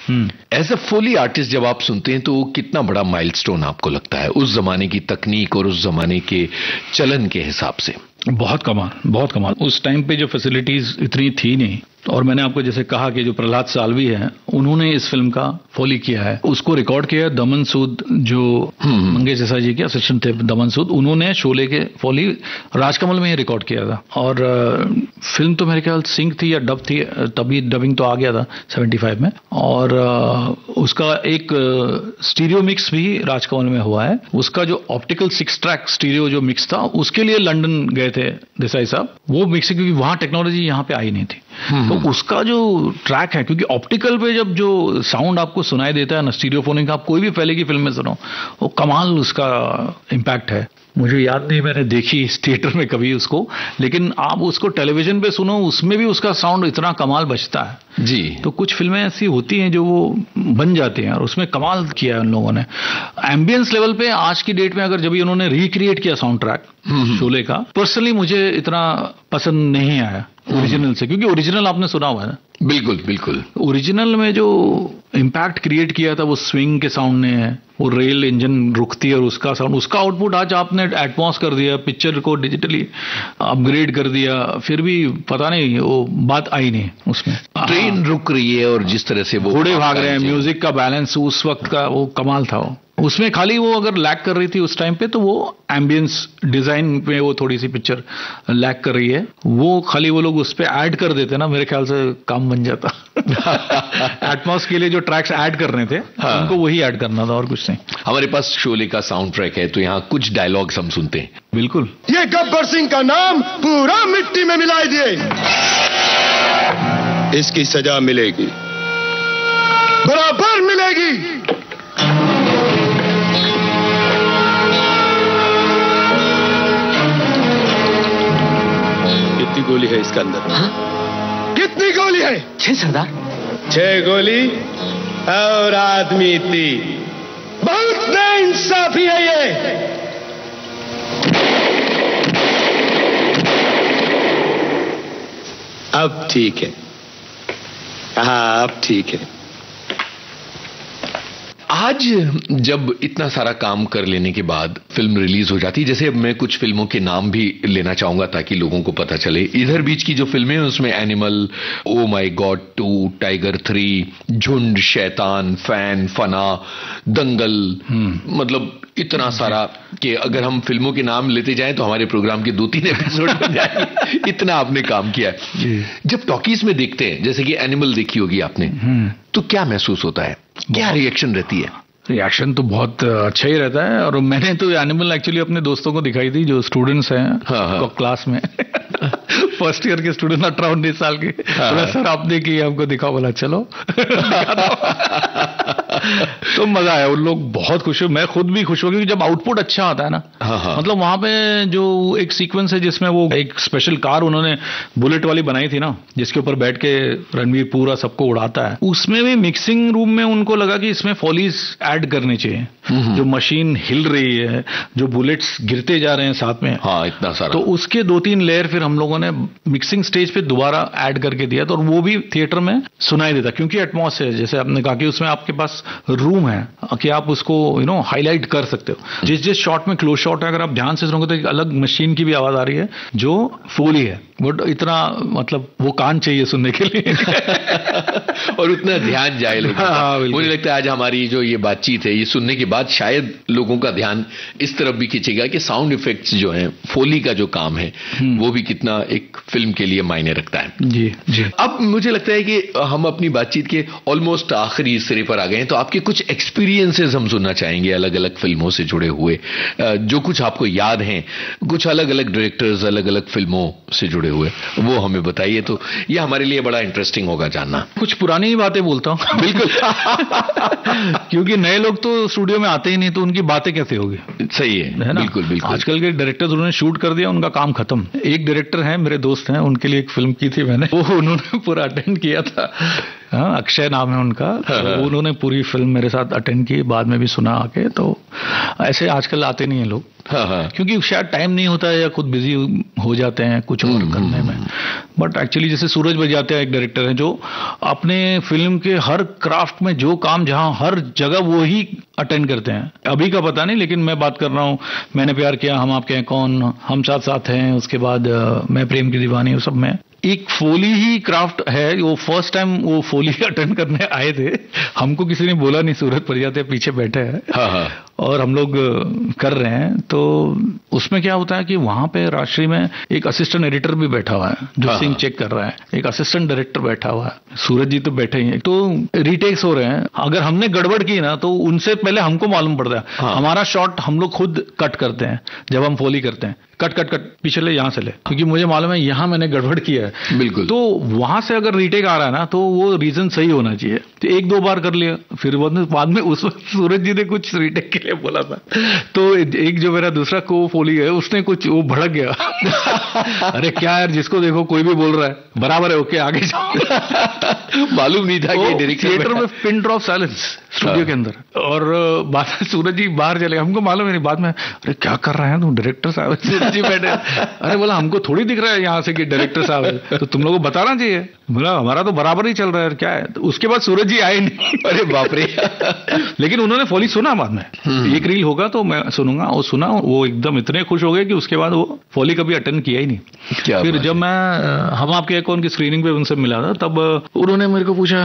एज अ फोली आर्टिस्ट जब आप सुनते हैं तो वो कितना बड़ा माइलस्टोन आपको लगता है उस जमाने की तकनीक और उस जमाने के चलन के हिसाब से? बहुत कमाल, बहुत कमाल। उस टाइम पे जो फैसिलिटीज इतनी थी नहीं, और मैंने आपको जैसे कहा कि जो प्रहलाद सालवी है उन्होंने इस फिल्म का फोली किया है, उसको रिकॉर्ड किया है दमन सूद जो मंगेश देसाई जी के असिस्टेंट थे। दमन सूद उन्होंने शोले के फोली राजकमल में ही रिकॉर्ड किया था और फिल्म तो मेरे ख्याल सिंक थी या डब थी, तभी डबिंग तो आ गया था 75 में। और उसका एक स्टीरियो मिक्स भी राजकमल में हुआ है। उसका जो ऑप्टिकल 6 ट्रैक स्टीरियो जो मिक्स था उसके लिए लंदन गए थे देसाई साहब, वो मिक्सिंग, क्योंकि वहां टेक्नोलॉजी यहाँ पे आई नहीं थी। तो उसका जो ट्रैक है, क्योंकि ऑप्टिकल पे जब जो साउंड आपको सुनाई देता है ना स्टीरियोफोनिक का, आप कोई भी पहले की फिल्म में सुनो, वो कमाल उसका इम्पैक्ट है। मुझे याद नहीं मैंने देखी इस थिएटर में कभी उसको, लेकिन आप उसको टेलीविजन पे सुनो उसमें भी उसका साउंड इतना कमाल बजता है जी। तो कुछ फिल्में ऐसी होती हैं जो वो बन जाती हैं और उसमें कमाल किया है उन लोगों ने। एम्बियंस लेवल पे आज की डेट में अगर जब उन्होंने रिक्रिएट किया साउंड ट्रैक शोले का, पर्सनली मुझे इतना पसंद नहीं आया ओरिजिनल से, क्योंकि ओरिजिनल आपने सुना हुआ है ना। बिल्कुल बिल्कुल। ओरिजिनल में जो इम्पैक्ट क्रिएट किया था वो स्विंग के साउंड ने है, वो रेल इंजन रुकती है और उसका साउंड, उसका आउटपुट आज आपने एटमॉस कर दिया, पिक्चर को डिजिटली अपग्रेड कर दिया, फिर भी पता नहीं वो बात आई नहीं उसमें। ट्रेन रुक रही है और जिस तरह से वो घोड़े भाग रहे हैं, म्यूजिक का बैलेंस उस वक्त का वो कमाल था। वो उसमें खाली वो अगर लैग कर रही थी उस टाइम पे तो वो एम्बियंस डिजाइन में वो थोड़ी सी पिक्चर लैग कर रही है, वो खाली वो लोग उस पे ऐड कर देते ना, मेरे ख्याल से काम बन जाता। एटमॉस के लिए जो ट्रैक्स ऐड करने थे उनको वही ऐड करना था और कुछ नहीं। हमारे पास शोले का साउंड ट्रैक है तो यहाँ कुछ डायलॉग्स हम सुनते हैं। बिल्कुल। ये गब्बर सिंह का नाम पूरा मिट्टी में मिला दिए, इसकी सजा मिलेगी, बराबर मिलेगी। कितनी गोली है इसके अंदर? हाँ? कितनी गोली है? 6 सरदार। 6 गोली और आदमी 3। बहुत नाइंसाफी है ये। अब ठीक है, हाँ अब ठीक है। आज जब इतना सारा काम कर लेने के बाद फिल्म रिलीज हो जाती है, जैसे अब मैं कुछ फिल्मों के नाम भी लेना चाहूंगा ताकि लोगों को पता चले। इधर बीच की जो फिल्में हैं उसमें animal, oh my God 2, tiger 3, झुंड, शैतान, फैन, फना, दंगल, मतलब इतना सारा कि अगर हम फिल्मों के नाम लेते जाएं तो हमारे प्रोग्राम के 2-3 एपिसोड बन जाए, इतना आपने काम किया है। जब टॉकीज में देखते हैं, जैसे कि एनिमल देखी होगी आपने, तो क्या महसूस होता है, क्या रिएक्शन रहती है? रिएक्शन तो बहुत अच्छा ही रहता है। और मैंने तो एनिमल एक्चुअली अपने दोस्तों को दिखाई थी जो स्टूडेंट्स हैं क्लास में। फर्स्ट ईयर के स्टूडेंट 18-19 साल के। सर आपने की, आपको दिखाओ, बोला चलो। तो मजा आया, उन लोग बहुत खुश हुए, मैं खुद भी खुश हो, क्योंकि जब आउटपुट अच्छा आता है ना, मतलब वहां पे जो एक सीक्वेंस है जिसमें वो एक स्पेशल कार उन्होंने बुलेट वाली बनाई थी ना, जिसके ऊपर बैठ के रणवीर पूरा सबको उड़ाता है, उसमें भी मिक्सिंग रूम में उनको लगा कि इसमें फॉलीज ऐड करने चाहिए। जो मशीन हिल रही है, जो बुलेट्स गिरते जा रहे हैं साथ में, हाँ इतना सारा, तो उसके 2-3 लेयर फिर हम लोगों ने मिक्सिंग स्टेज पे दोबारा ऐड करके दिया था और वो भी थिएटर में सुनाई देता, क्योंकि एटमॉस है, जैसे आपने कहा कि उसमें आपके पास रूम है कि आप उसको हाईलाइट कर सकते हो। जिस शॉट में क्लोज शॉट है, अगर आप ध्यान से सुनोगे तो एक अलग मशीन की भी आवाज आ रही है जो फोली है, बट इतना मतलब वो कान चाहिए सुनने के लिए और उतना ध्यान जाए लोगों का। मुझे लगता है आज हमारी जो ये बातचीत है, ये सुनने के बाद शायद लोगों का ध्यान इस तरफ भी खींचेगा कि साउंड इफेक्ट्स जो हैं, फोली का जो काम है, वो भी कितना एक फिल्म के लिए मायने रखता है। जी जी। अब मुझे लगता है कि हम अपनी बातचीत के ऑलमोस्ट आखिरी सिरे पर आ गए हैं, तो आपके कुछ एक्सपीरियंसेस हम सुनना चाहेंगे अलग अलग फिल्मों से जुड़े हुए, जो कुछ आपको याद हैं, कुछ अलग अलग डायरेक्टर्स, अलग अलग फिल्मों से जुड़े हुए, वो हमें बताइए, तो ये हमारे लिए बड़ा इंटरेस्टिंग होगा जानना। कुछ पुरानी ही बातें बोलता हूँ। बिल्कुल। क्योंकि नए लोग तो स्टूडियो में आते ही नहीं, तो उनकी बातें कैसे होगी। सही है ना? बिल्कुल बिल्कुल। आजकल के डायरेक्टर्स उन्होंने शूट कर दिया, उनका काम खत्म। एक डायरेक्टर हैं, मेरे दोस्त हैं, उनके लिए एक फिल्म की थी मैंने, वो उन्होंने पूरा अटेंड किया था। हाँ, अक्षय नाम है उनका। तो उन्होंने पूरी फिल्म मेरे साथ अटेंड की, बाद में भी सुना आके। तो ऐसे आजकल आते नहीं है लोग, क्योंकि शायद टाइम नहीं होता है या खुद बिजी हो जाते हैं कुछ और करने में। बट एक्चुअली जैसे सूरज बजाते हैं, एक डायरेक्टर है जो अपने फिल्म के हर क्राफ्ट में जो काम जहां हर जगह वो ही अटेंड करते हैं। अभी का पता नहीं, लेकिन मैं बात कर रहा हूँ मैंने प्यार किया, हम आपके हैं कौन, हम साथ साथ हैं, उसके बाद मैं प्रेम की दीवानी, वो सब में एक फोली ही क्राफ्ट है। वो फर्स्ट टाइम वो फोली अटेंड करने आए थे, हमको किसी ने बोला नहीं, सूरज प्रजापति पीछे बैठे हैं और हम लोग कर रहे हैं। तो उसमें क्या होता है कि वहां पे राजश्री में एक असिस्टेंट एडिटर भी बैठा हुआ है जो सीन चेक कर रहा है, एक असिस्टेंट डायरेक्टर बैठा हुआ है, सूरज जी तो बैठे ही हैं। तो रीटेक्स हो रहे हैं, अगर हमने गड़बड़ की ना तो उनसे पहले हमको मालूम पड़ता है। हमारा शॉट हम लोग खुद कट करते हैं जब हम फोली करते हैं, कट कट कट, पीछे ले, यहां से ले, क्योंकि मुझे मालूम है यहां मैंने गड़बड़ किया है। बिल्कुल। तो वहां से अगर रीटेक आ रहा है ना, तो वो रीजन सही होना चाहिए। तो एक दो बार कर लिया, फिर बाद में उस सूरज जी ने कुछ रीटेक के लिए बोला था, तो एक जो मेरा दूसरा को फोली है उसने कुछ वो भड़क गया। अरे क्या यार, जिसको देखो कोई भी बोल रहा है, बराबर है, ओके आगे जाओ। मालूम नहीं था कि डायरेक्टर थिएटर में पिन ड्रॉप साइलेंस स्टूडियो के अंदर, और बाद में सूरज जी बाहर चले, हमको मालूम है नहीं, बाद में अरे क्या कर रहे हैं तुम, डायरेक्टर साहब सूरज जी बैठे। अरे बोला हमको थोड़ी दिख रहा है यहाँ से कि डायरेक्टर साहब है, तो तुम लोगों को बताना चाहिए। बोला हमारा तो बराबर ही चल रहा है, क्या है। तो उसके बाद सूरज जी आए नहीं। अरे बाप रे। लेकिन उन्होंने फोली सुना बाद में, एक रील होगा तो मैं सुनूंगा, वो सुना, वो एकदम इतने खुश हो गए कि उसके बाद वो फोली कभी अटेंड किया ही नहीं। फिर जब मैं हम आपके कौन की स्क्रीनिंग पे उनसे मिला था, तब उन्होंने मेरे को पूछा,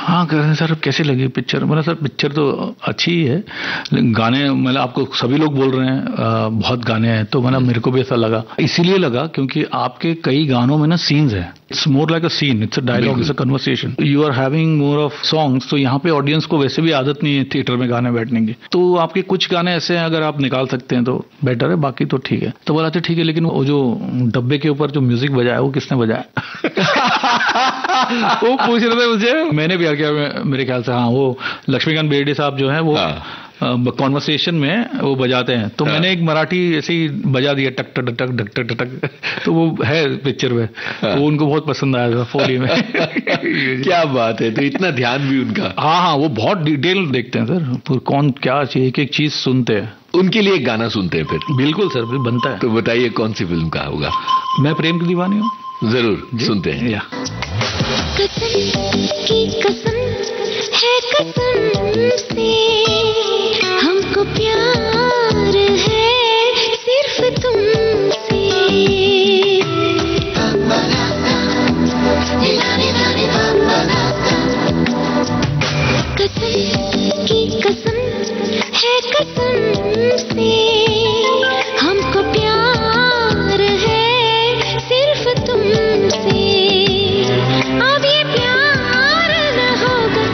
हाँ सर कैसे लगी पिक्चर। मैंने सर पिक्चर तो अच्छी ही है, गाने मतलब आपको सभी लोग बोल रहे हैं बहुत गाने हैं, तो मतलब मेरे को भी ऐसा लगा, इसीलिए लगा क्योंकि आपके कई गानों में ना सीन्स है, it's more like a scene, it's a dialogue, it's a conversation, you are having more of songs. तो यहाँ पे ऑडियंस को वैसे भी आदत नहीं है थिएटर में गाने बैठने की, तो आपके कुछ गाने ऐसे हैं अगर आप निकाल सकते हैं तो बेटर है, बाकी तो ठीक है। तो बोला ठीक है, लेकिन वो जो डब्बे के ऊपर जो म्यूजिक बजाया वो किसने बजाया? वो पूछ रहे थे मुझे, मैंने भी किया मेरे ख्याल से, हाँ वो लक्ष्मीकांत बेर्डे साहब जो है वो कॉन्वर्सेशन में वो बजाते हैं, तो मैंने एक मराठी ऐसे ही बजा दिया, टक टक टक टक टक टक, तो वो है पिक्चर में, वो उनको बहुत पसंद आया था फोली में। क्या बात है, तो इतना ध्यान भी उनका। हाँ, वो बहुत डिटेल देखते हैं सर, कौन क्या चाहिए, एक एक चीज सुनते हैं। उनके लिए एक गाना सुनते हैं फिर। बिल्कुल सर, बनता है। तो बताइए कौन सी फिल्म का होगा? मैं प्रेम की दीवानी हूँ। जरूर सुनते हैं। कसम की कसम है, कसम से हमको प्यार है सिर्फ तुमसे। कसम की कसम है, कसम से हमको प्यार है सिर्फ तुमसे। अब ये प्यार न होगा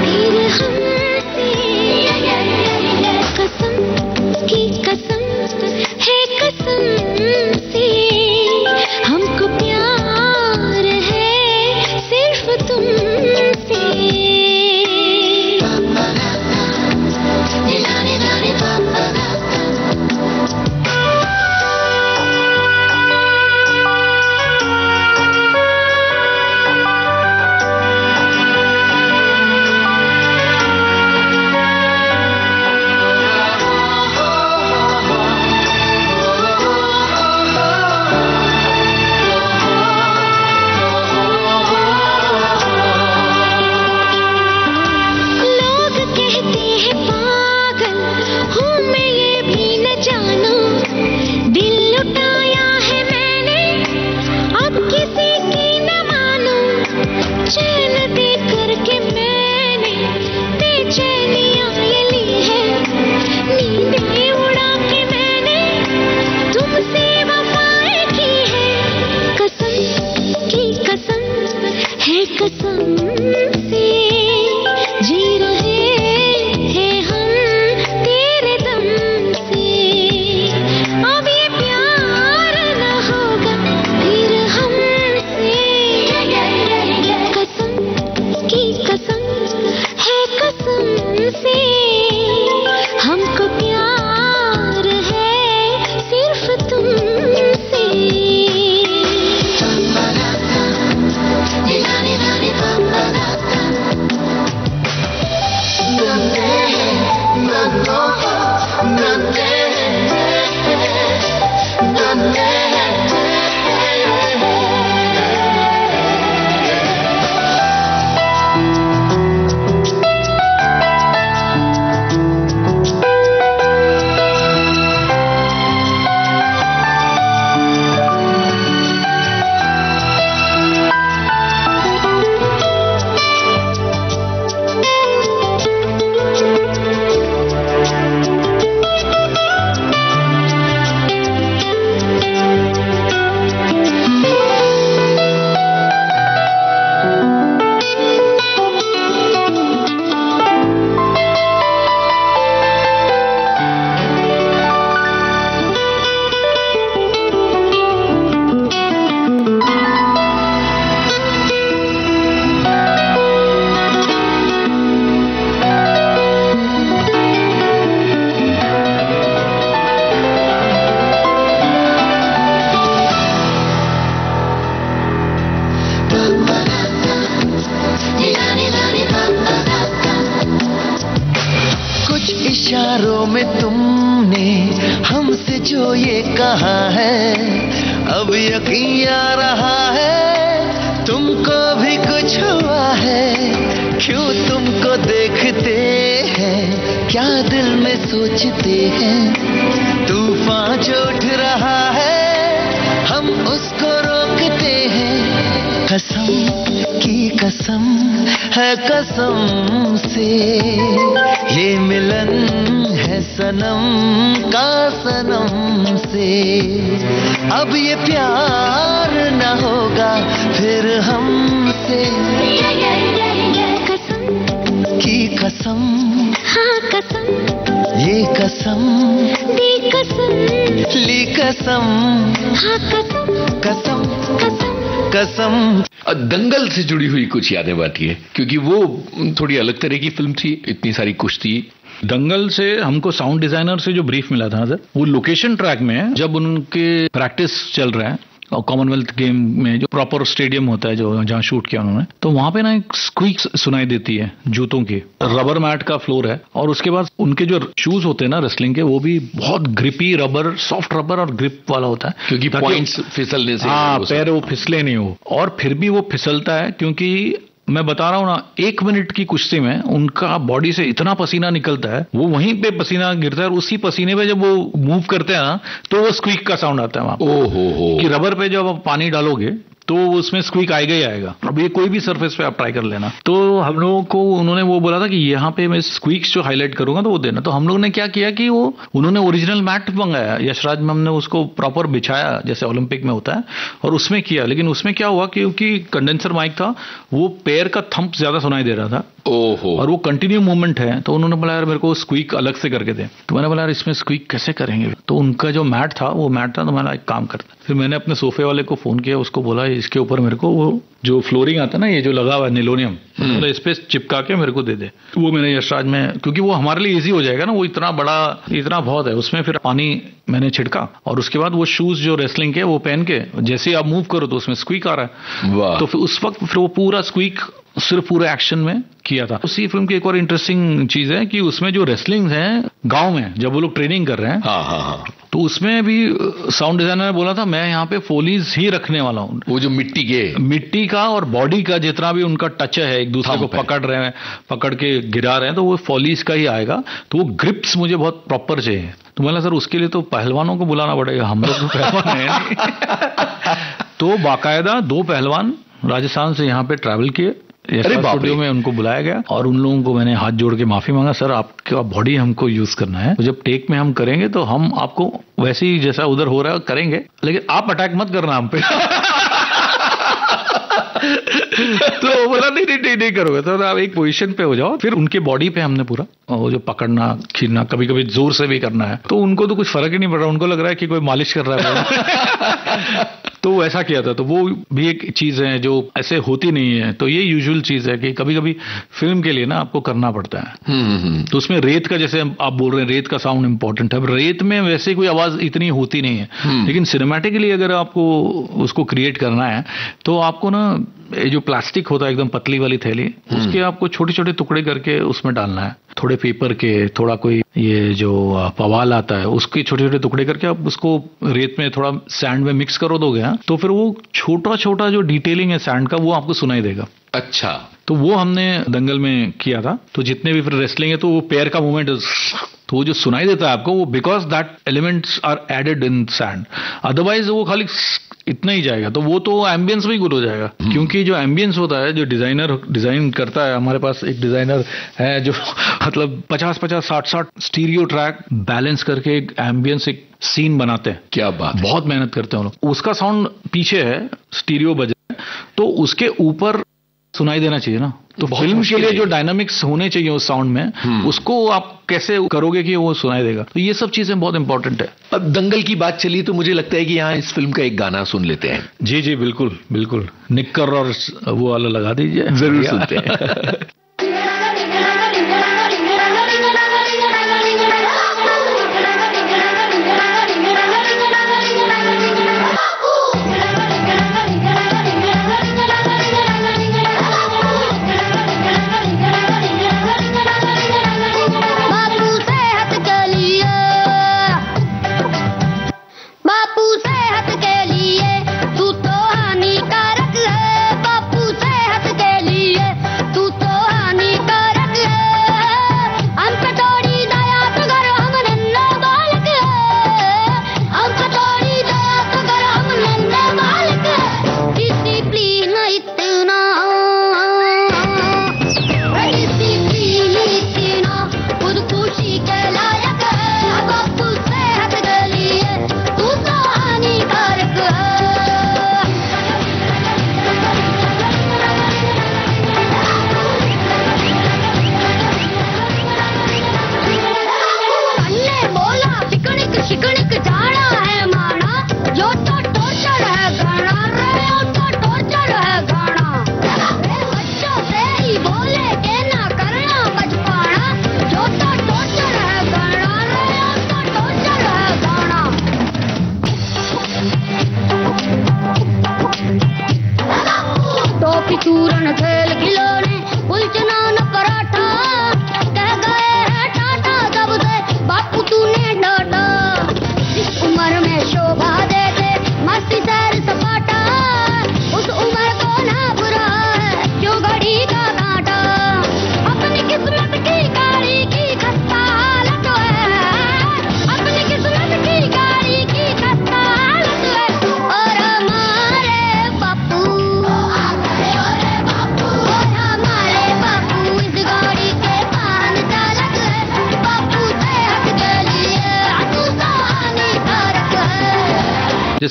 फिर हमसे। कसम पूछो ये कहाँ है, अब यकीन आ रहा है तुमको भी कुछ हुआ है। क्यों तुमको देखते हैं, क्या दिल में सोचते हैं, तूफान जो उठ रहा है हम उसको रोकते हैं। कसम की कसम है कसम से, ये मिलन है सनम का सनम से। अब ये प्यार न होगा फिर हमसे। कसम की कसम, हाँ कसम, ये कसम दी कसम, ली कसम, हाँ कसम, कसम कसम कसम। दंगल से जुड़ी हुई कुछ यादें बांटिए, क्योंकि वो थोड़ी अलग तरह की फिल्म थी, इतनी सारी कुश्ती। दंगल से हमको साउंड डिजाइनर से जो ब्रीफ मिला था ना सर, वो लोकेशन ट्रैक में जब उनके प्रैक्टिस चल रहा है और कॉमनवेल्थ गेम में जो प्रॉपर स्टेडियम होता है जो जहाँ शूट किया उन्होंने, तो वहां पे ना एक स्क्वीक सुनाई देती है जूतों की। रबर मैट का फ्लोर है और उसके बाद उनके जो शूज होते हैं ना रेसलिंग के, वो भी बहुत ग्रिपी रबर, सॉफ्ट रबर और ग्रिप वाला होता है, क्योंकि पॉइंट्स फिसलने से, हाँ पैर वो फिसले नहीं हो। और फिर भी वो फिसलता है, क्योंकि मैं बता रहा हूँ ना, 1 मिनट की कुश्ती में उनका बॉडी से इतना पसीना निकलता है, वो वहीं पे पसीना गिरता है और उसी पसीने पे जब वो मूव करते हैं ना, तो वो स्क्वीक का साउंड आता है वहां। ओहो, कि रबर पे जब आप पानी डालोगे तो उसमें स्क्वीक आएगा ही आएगा। अब ये कोई भी सरफेस पे आप ट्राई कर लेना। तो हम लोगों को उन्होंने वो बोला था कि यहाँ पे मैं स्क्वीक्स जो हाईलाइट करूंगा तो वो देना। तो हम लोगों ने क्या किया कि वो उन्होंने ओरिजिनल मैट मंगाया, यशराज में हमने उसको प्रॉपर बिछाया जैसे ओलंपिक में होता है और उसमें किया। लेकिन उसमें क्या हुआ, क्योंकि कंडेंसर माइक था, वो पैर का थंप ज्यादा सुनाई दे रहा था। ओहो, और वो कंटिन्यू मूवमेंट है, तो उन्होंने बोला यार मेरे को स्क्वीक अलग से करके दे। तो मैंने बोला यार इसमें स्क्वीक कैसे करेंगे। तो उनका जो मैट था वो मैट था, तो मैंने एक काम करता। फिर मैंने अपने सोफे वाले को फोन किया, उसको बोला इसके ऊपर मेरे को वो जो फ्लोरिंग आता है ना, ये जो लगा हुआ है निलोनियम, तो इस पे चिपका के मेरे को दे दे। वो मैंने यशराज में, क्योंकि वो हमारे लिए इजी हो जाएगा ना, वो इतना बड़ा, इतना बहुत है, उसमें फिर पानी मैंने छिड़का और उसके बाद वो शूज जो रेसलिंग के वो पहन के जैसे ही आप मूव करो तो उसमें स्क्वीक आ रहा है। तो फिर उस वक्त फिर वो पूरा स्क्वीक सिर्फ पूरे एक्शन में किया था। उसी फिल्म की एक और इंटरेस्टिंग चीज है कि उसमें जो रेसलिंग है गांव में जब वो लोग ट्रेनिंग कर रहे हैं, हाँ, तो उसमें भी साउंड डिजाइनर ने बोला था मैं यहाँ पे फोलीज ही रखने वाला हूँ। वो जो मिट्टी का और बॉडी का जितना भी उनका टच है, एक दूसरे को पकड़ रहे हैं, पकड़ के गिरा रहे हैं, तो वो फोलीज का ही आएगा। तो वो ग्रिप्स मुझे बहुत प्रॉपर चाहिए। तो मैंने सर उसके लिए तो पहलवानों को बुलाना पड़ेगा, हम लोग तो पहलवान है नहीं। तो बाकायदा 2 पहलवान राजस्थान से यहाँ पे ट्रैवल किए, स्टूडियो में उनको बुलाया गया और उन लोगों को मैंने हाथ जोड़ के माफी मांगा, सर आपका बॉडी हमको यूज करना है, तो जब टेक में हम करेंगे तो हम आपको वैसे ही जैसा उधर हो रहा है करेंगे, लेकिन आप अटैक मत करना हम पे। तो बोला नहीं करोगे, तो आप एक पोजीशन पे हो जाओ। फिर उनके बॉडी पे हमने पूरा वो जो पकड़ना खींचना, कभी कभी जोर से भी करना है, तो उनको तो कुछ फर्क ही नहीं पड़ रहा, उनको लग रहा है कि कोई मालिश कर रहा है। तो ऐसा किया था। तो वो भी एक चीज है जो ऐसे होती नहीं है। तो ये यूजुअल चीज है कि कभी कभी फिल्म के लिए ना आपको करना पड़ता है। तो उसमें रेत का, जैसे आप बोल रहे हैं, रेत का साउंड इंपॉर्टेंट है। रेत में वैसे कोई आवाज इतनी होती नहीं है, लेकिन सिनेमैटिकली अगर आपको उसको क्रिएट करना है तो आपको ना जो प्लास्टिक होता है एकदम पतली वाली थैली, उसके आपको छोटे छोटे टुकड़े करके उसमें डालना है, थोड़े पेपर के, थोड़ा कोई ये जो पवाल आता है उसके छोटे छोटे टुकड़े करके आप उसको रेत में थोड़ा सैंड में मिक्स करो दोगे, तो फिर वो छोटा छोटा जो डिटेलिंग है सैंड का वो आपको सुनाई देगा। अच्छा, तो वो हमने दंगल में किया था। तो जितने भी फिर रेसलिंग है तो वो पैर का मूवमेंट, तो वो जो सुनाई देता है आपको, वो because that elements are added in sand, otherwise वो खाली इतना ही जाएगा। तो वो तो एम्बियंस में ही गुल हो जाएगा, क्योंकि जो एम्बियंस होता है, जो डिजाइनर डिजाइन करता है, हमारे पास एक डिजाइनर है जो मतलब 50-50, 60-60 स्टीरियो ट्रैक बैलेंस करके एक एम्बियंस, एक सीन बनाते हैं। क्या बात, बहुत मेहनत करते हैं लोग। उसका साउंड पीछे है, स्टीरियो बजा, तो उसके ऊपर सुनाई देना चाहिए ना। तो फिल्म के लिए जो डायनामिक्स होने चाहिए उस साउंड में, उसको आप कैसे करोगे कि वो सुनाई देगा। तो ये सब चीजें बहुत इंपॉर्टेंट है। अब दंगल की बात चली तो मुझे लगता है कि यहाँ इस फिल्म का एक गाना सुन लेते हैं। जी बिल्कुल बिल्कुल, निक्कर और वो वाला लगा दीजिए, जरूर सुनते हैं।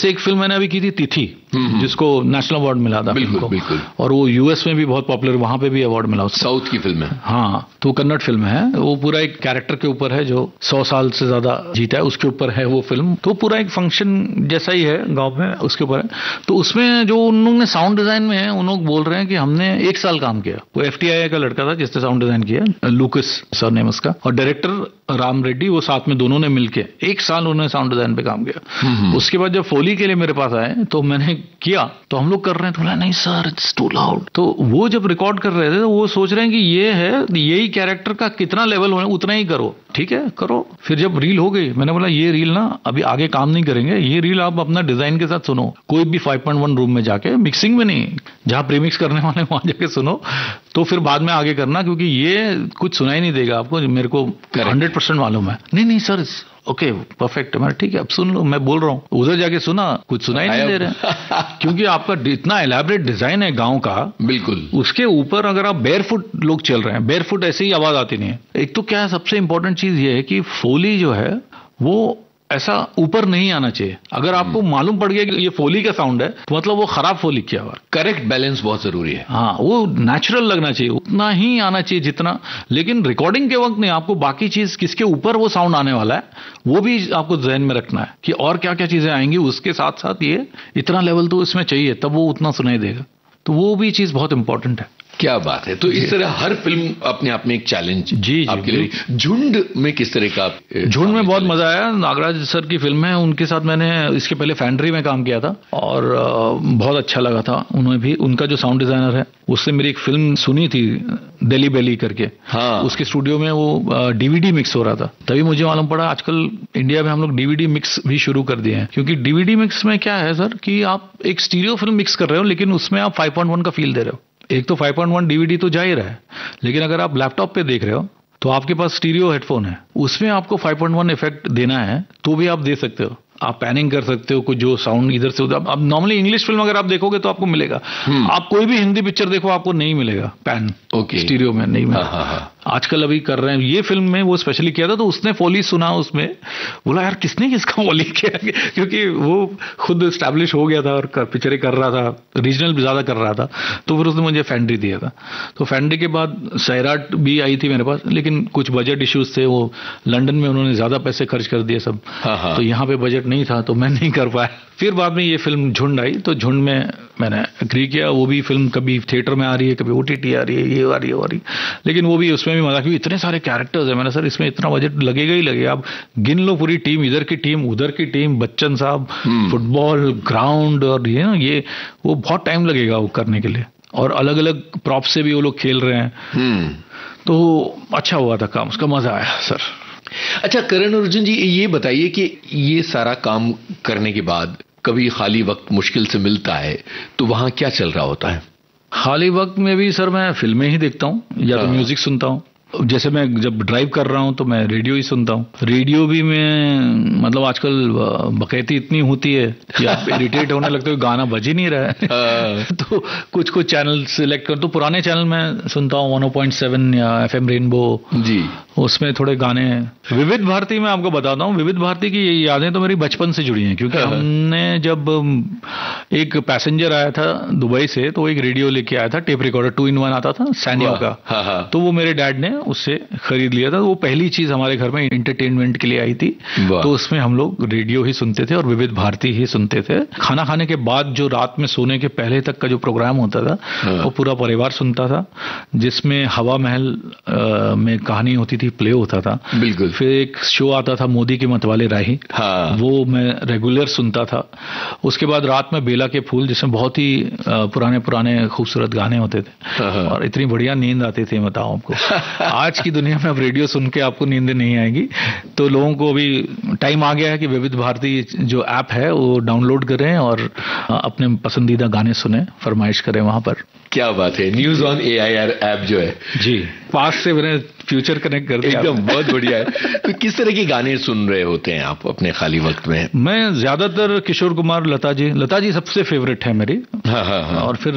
जैसे एक फिल्म मैंने अभी की थी तिथि, जिसको नेशनल अवार्ड मिला था। बिल्कुल बिल्कुल। और वो यूएस में भी बहुत पॉपुलर, वहां पे भी अवार्ड मिला। साउथ की फिल्म है। हाँ, तो कन्नड़ फिल्म है। वो पूरा एक कैरेक्टर के ऊपर है जो 100 साल से ज्यादा जीता है, उसके ऊपर है वो फिल्म। तो पूरा एक फंक्शन जैसा ही है गांव में, उसके ऊपर है। तो उसमें जो उन लोगों ने साउंड डिजाइन में है, उन लोग बोल रहे हैं कि हमने 1 साल काम किया। वो FTI का लड़का था जिसने साउंड डिजाइन किया, लूकस सर नेम उसका, और डायरेक्टर राम रेड्डी, वो साथ में दोनों ने मिलके 1 साल उन्होंने साउंड डिजाइन पे काम किया। उसके बाद जब फोली के लिए मेरे पास आए तो मैंने किया, तो हम लोग कर रहे हैं, तो बोला नहीं सर इट्स टू लाउड। तो वो जब रिकॉर्ड कर रहे थे तो वो सोच रहे हैं कि ये है, यही कैरेक्टर का कितना लेवल होना उतना ही करो, ठीक है करो। फिर जब रील हो गई, मैंने बोला ये रील ना अभी आगे काम नहीं करेंगे, ये रील आप अपना डिजाइन के साथ सुनो, कोई भी 5.1 रूम में जाके, मिक्सिंग में नहीं, जहां प्रीमिक्स करने वाले वहां जाके सुनो, तो फिर बाद में आगे करना, क्योंकि ये कुछ सुनाई नहीं देगा आपको, मेरे को 100% मालूम है। नहीं सर ओके परफेक्ट है। ठीक है अब सुन लो, मैं बोल रहा हूँ। उधर जाके सुना, कुछ सुनाई नहीं दे रहे क्योंकि आपका इतना एलैबोरेट डिजाइन है गांव का। बिल्कुल। उसके ऊपर अगर आप बेयरफुट लोग चल रहे हैं, बेयरफुट ऐसे ही आवाज आती नहीं है। एक तो क्या है, सबसे इंपॉर्टेंट चीज ये है कि फोली जो है वो ऐसा ऊपर नहीं आना चाहिए। अगर आपको मालूम पड़ गया कि ये फोली का साउंड है तो मतलब वो खराब फोली किया हुआ। करेक्ट बैलेंस बहुत जरूरी है। हाँ, वो नेचुरल लगना चाहिए, उतना ही आना चाहिए जितना। लेकिन रिकॉर्डिंग के वक्त नहीं, आपको बाकी चीज किसके ऊपर वो साउंड आने वाला है वो भी आपको ध्यान में रखना है कि और क्या क्या चीजें आएंगी उसके साथ साथ, ये इतना लेवल तो इसमें चाहिए तब वो उतना सुनाई देगा। तो वो भी चीज बहुत इंपॉर्टेंट है। क्या बात है। तो इस तरह हर फिल्म अपने आप में एक चैलेंज जी आपके लिए। झुंड में किस तरह का? झुंड में बहुत मजा आया। नागराज सर की फिल्म है, उनके साथ मैंने इसके पहले फैंड्री में काम किया था और बहुत अच्छा लगा था। उन्होंने भी, उनका जो साउंड डिजाइनर है उससे मेरी एक फिल्म सुनी थी दिल्ली बेली करके। हाँ। उसके स्टूडियो में वो DVD मिक्स हो रहा था, तभी मुझे मालूम पड़ा आजकल इंडिया में हम लोग DVD मिक्स भी शुरू कर दिए हैं। क्योंकि DVD मिक्स में क्या है सर कि आप एक स्टीरियो फिल्म मिक्स कर रहे हो लेकिन उसमें आप 5.1 का फील दे रहे हो। एक तो 5.1 DVD तो जा ही रहा है, लेकिन अगर आप लैपटॉप पे देख रहे हो तो आपके पास स्टीरियो हेडफोन है, उसमें आपको 5.1 इफेक्ट देना है तो भी आप दे सकते हो। आप पैनिंग कर सकते हो, कुछ जो साउंड इधर से उधर। अब नॉर्मली इंग्लिश फिल्म अगर आप देखोगे तो आपको मिलेगा, आप कोई भी हिंदी पिक्चर देखो आपको नहीं मिलेगा पैन। स्टीरियो में नहीं मिलेगा। आजकल अभी कर रहे हैं ये फिल्म में, वो स्पेशली किया था तो उसने फोली सुना, उसमें बोला यार किसने किसका फोली किया, क्योंकि वो खुद एस्टैब्लिश हो गया था और पिक्चरें कर रहा था, रीजनल भी ज्यादा कर रहा था। तो फिर उसने मुझे फैंड्री दिया था। तो फैंड्री के बाद सैराट भी आई थी मेरे पास, लेकिन कुछ बजट इश्यूज थे, वो लंदन में उन्होंने ज्यादा पैसे खर्च कर दिए सब। तो यहाँ पे बजट नहीं था तो मैं नहीं कर पाया। फिर बाद में ये फिल्म झुंड आई, तो झुंड में मैंने एग्री किया। वो भी फिल्म कभी थिएटर में आ रही है, कभी OTT आ रही है, ये आ रही है, वो आ रही है। लेकिन वो भी, उसमें भी मजा, क्योंकि इतने सारे कैरेक्टर्स है। मैंने सर इसमें इतना बजट लगेगा ही लगेगा। आप गिन लो पूरी टीम, इधर की टीम उधर की टीम, बच्चन साहब, फुटबॉल ग्राउंड, और ये वो बहुत टाइम लगेगा वो करने के लिए। और अलग अलग प्रॉप से भी वो लोग खेल रहे हैं। तो अच्छा हुआ था काम, उसका मजा आया सर। अच्छा करण अर्जुन जी, ये बताइए कि ये सारा काम करने के बाद कभी खाली वक्त मुश्किल से मिलता है तो वहां क्या चल रहा होता है? खाली वक्त में भी सर मैं फिल्में ही देखता हूँ या तो म्यूजिक सुनता हूँ। जैसे मैं जब ड्राइव कर रहा हूँ तो मैं रेडियो ही सुनता हूँ। रेडियो भी मैं, मतलब आजकल बकैती इतनी होती है कि आप इरिटेट होने लगते हो, गाना बज ही नहीं रहा है। तो कुछ चैनल सिलेक्ट कर, तो पुराने चैनल मैं सुनता हूँ 100.7 या FM रेनबो जी, उसमें थोड़े गाने। विविध भारती में आपको बताता हूँ, विविध भारती की ये यादें तो मेरी बचपन से जुड़ी हैं। क्योंकि हमने जब एक पैसेंजर आया था दुबई से, तो एक रेडियो लेके आया था, टेप रिकॉर्डर 2-in-1 आता था सैनियो का। तो वो मेरे डैड ने उससे खरीद लिया था। वो पहली चीज हमारे घर में इंटरटेनमेंट के लिए आई थी। तो उसमें हम लोग रेडियो ही सुनते थे और विविध भारती ही सुनते थे। खाना खाने के बाद जो रात में सोने के पहले तक का जो प्रोग्राम होता था वो पूरा परिवार सुनता था, जिसमें हवा महल में कहानी होती थी, प्ले होता था। बिल्कुल। फिर एक शो आता था मोदी के मतवाले राही, वो मैं रेगुलर सुनता था। उसके बाद रात में बेला के फूल, जिसमें बहुत ही पुराने खूबसूरत गाने होते थे और इतनी बढ़िया नींद आती थी, बताओ आपको। आज की दुनिया में अब रेडियो सुन के आपको नींद नहीं आएगी। तो लोगों को अभी टाइम आ गया है कि विविध भारती जो ऐप है वो डाउनलोड करें और अपने पसंदीदा गाने सुने, फरमाइश करें वहां पर। क्या बात है। न्यूज ऑन AIR ऐप जो है जी, पास से मैंने फ्यूचर कनेक्ट कर दिया। एकदम बहुत बढ़िया है। तो किस तरह के गाने सुन रहे होते हैं आप अपने खाली वक्त में? मैं ज्यादातर किशोर कुमार, लता जी सबसे फेवरेट है मेरी। हाँ। और फिर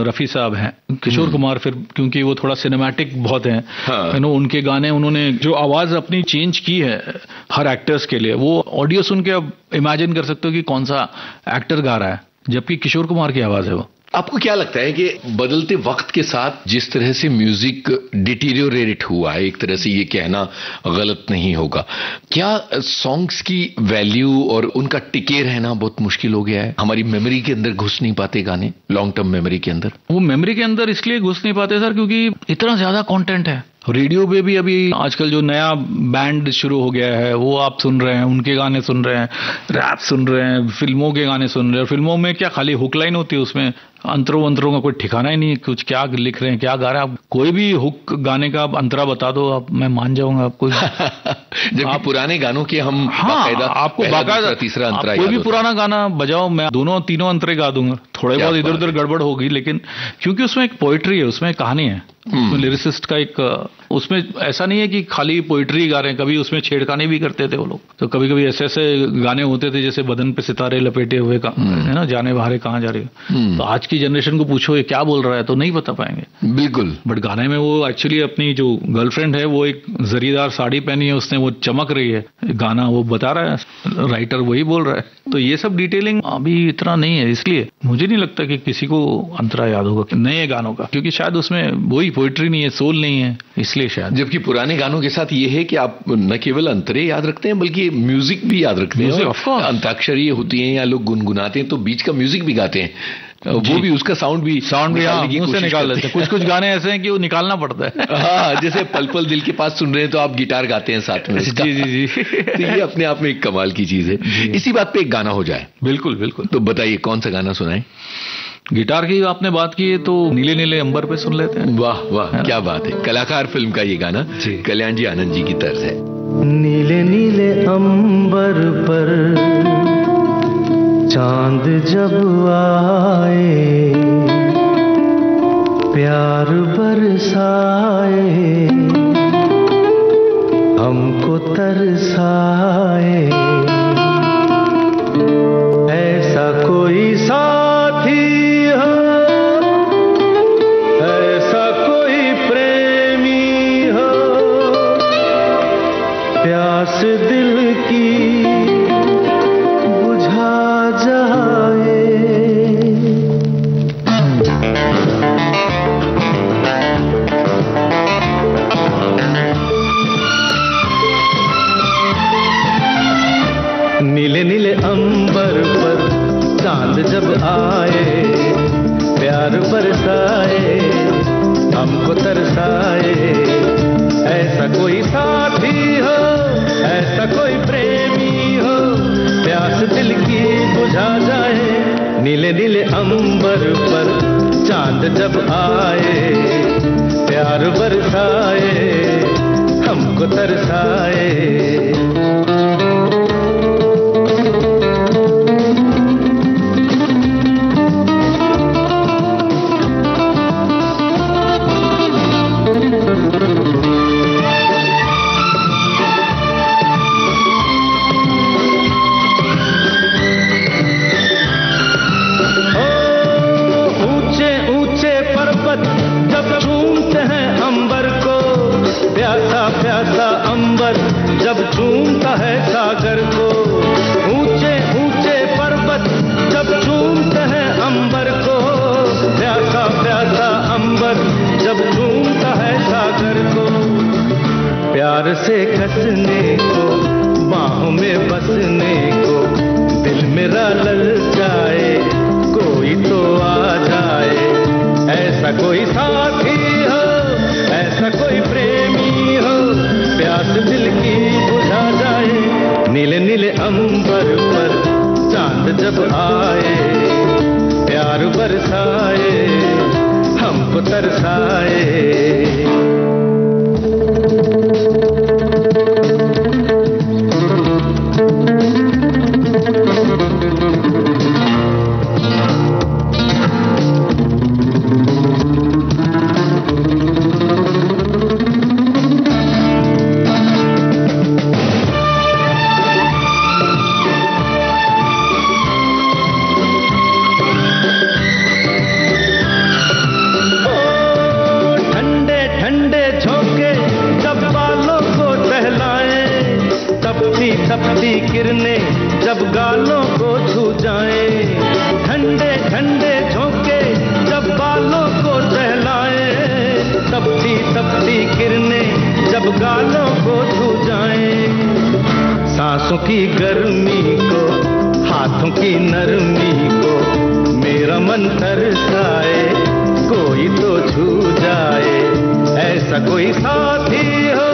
रफी साहब हैं, किशोर कुमार, फिर क्योंकि वो थोड़ा सिनेमैटिक बहुत हैं। हाँ। उनके गाने, उन्होंने जो आवाज अपनी चेंज की है हर एक्टर्स के लिए, वो ऑडियो सुन के अब इमेजिन कर सकते हो कि कौन सा एक्टर गा रहा है, जबकि किशोर कुमार की आवाज है वो। आपको क्या लगता है कि बदलते वक्त के साथ जिस तरह से म्यूजिक डिटीरियोरेट हुआ है, एक तरह से ये कहना गलत नहीं होगा, क्या सॉन्ग्स की वैल्यू और उनका टिके रहना बहुत मुश्किल हो गया है? हमारी मेमोरी के अंदर घुस नहीं पाते गाने, लॉन्ग टर्म मेमोरी के अंदर? वो मेमोरी के अंदर इसलिए घुस नहीं पाते सर, क्योंकि इतना ज्यादा कंटेंट है। रेडियो पे भी अभी आजकल जो नया बैंड शुरू हो गया है, वो आप सुन रहे हैं, उनके गाने सुन रहे हैं, रैप सुन रहे हैं, फिल्मों के गाने सुन रहे हैं। फिल्मों में क्या खाली हुक लाइन होती है, उसमें अंतरों का कोई ठिकाना ही नहीं, कुछ क्या लिख रहे हैं, क्या गा रहे हैं। आप कोई भी हुक गाने का अंतरा बता दो, आप, मैं मान जाऊंगा आपको। जबकि पुराने गानों के हम आपको बाकायदा तीसरा अंतरा, कोई भी पुराना गाना बजाओ, मैं तीनों अंतरे गा दूंगा। थोड़े बहुत इधर उधर गड़बड़ होगी, लेकिन क्योंकि उसमें एक पोइट्री है, उसमें कहानी है, लिरिसिस्ट का एक, उसमें ऐसा नहीं है कि खाली पोइट्री गा रहे हैं, कभी उसमें छेड़खानी भी करते थे वो लोग। तो कभी कभी ऐसे गाने होते थे जैसे बदन पे सितारे लपेटे हुए का, है ना, जाने बाहरे कहाँ जा रही है। तो आज की जनरेशन को पूछो ये क्या बोल रहा है तो नहीं बता पाएंगे बिल्कुल। बट गाने में वो एक्चुअली अपनी जो गर्लफ्रेंड है, वो एक जरीदार साड़ी पहनी है उसने, वो चमक रही है, गाना वो बता रहा है, राइटर वही बोल रहा है। तो ये सब डिटेलिंग अभी इतना नहीं है, इसलिए मुझे नहीं लगता कि किसी को अंतरा याद होगा नए गानों का, क्योंकि शायद उसमें वही पोइट्री नहीं है, सोल नहीं है, इसलिए शायद। जबकि पुराने गानों के साथ ये है कि आप न केवल अंतरे याद रखते हैं बल्कि म्यूजिक भी याद रखते हैं। अंताक्षरी होती है या लोग गुनगुनाते हैं तो बीच का म्यूजिक भी गाते हैं, वो भी उसका साउंड भी मुंह से निकाल लेते हैं। कुछ गाने ऐसे हैं कि वो निकालना पड़ता है। हाँ, जैसे पल पल दिल के पास सुन रहे हैं तो आप गिटार गाते हैं साथ में। जी। तो ये अपने आप में एक कमाल की चीज है। इसी बात पे एक गाना हो जाए। बिल्कुल। तो बताइए कौन सा गाना सुनाए? गिटार की आपने बात की है तो नीले नीले अंबर पे सुन लेते हैं। वाह क्या बात है। कलाकार फिल्म का ये गाना कल्याण जी आनंद जी की तर्ज है। नीले नीले अंबर पर चांद जब आए, प्यार बरसाए, हमको तरसाए, ऐसा कोई साथी हो, ऐसा कोई प्रेमी हो, प्यास दिल की बुझा जाए। नीले नीले अंबर पर चांद जब आए, प्यार बरसाए, हमको तरसाए, ऐसा कोई साथी हो, ऐसा कोई प्रेमी हो, प्यास दिल की बुझा जाए। नीले नीले अंबर पर चांद जब आए, प्यार बरसाए, हमको तरसाए। प्यासा अंबर जब झूमता है सागर को, ऊंचे ऊंचे पर्वत जब झूमते हैं अंबर को, प्यासा प्यासा अंबर जब झूमता है सागर को। प्यार से कसने को, बाहों में बसने को, दिल मेरा ललचाए, कोई तो आ जाए, ऐसा कोई साथी हो, ऐसा कोई प्रेमी हो, प्यास दिल की बुझा जाए। नीले नीले अंबर पर चांद जब आए, प्यार बरसाए, हमको तरसाए। जब गालों को छू जाएं, सांसों की गर्मी को, हाथों की नरमी को मेरा मन तरसाए, कोई तो छू जाए, ऐसा कोई साथी हो,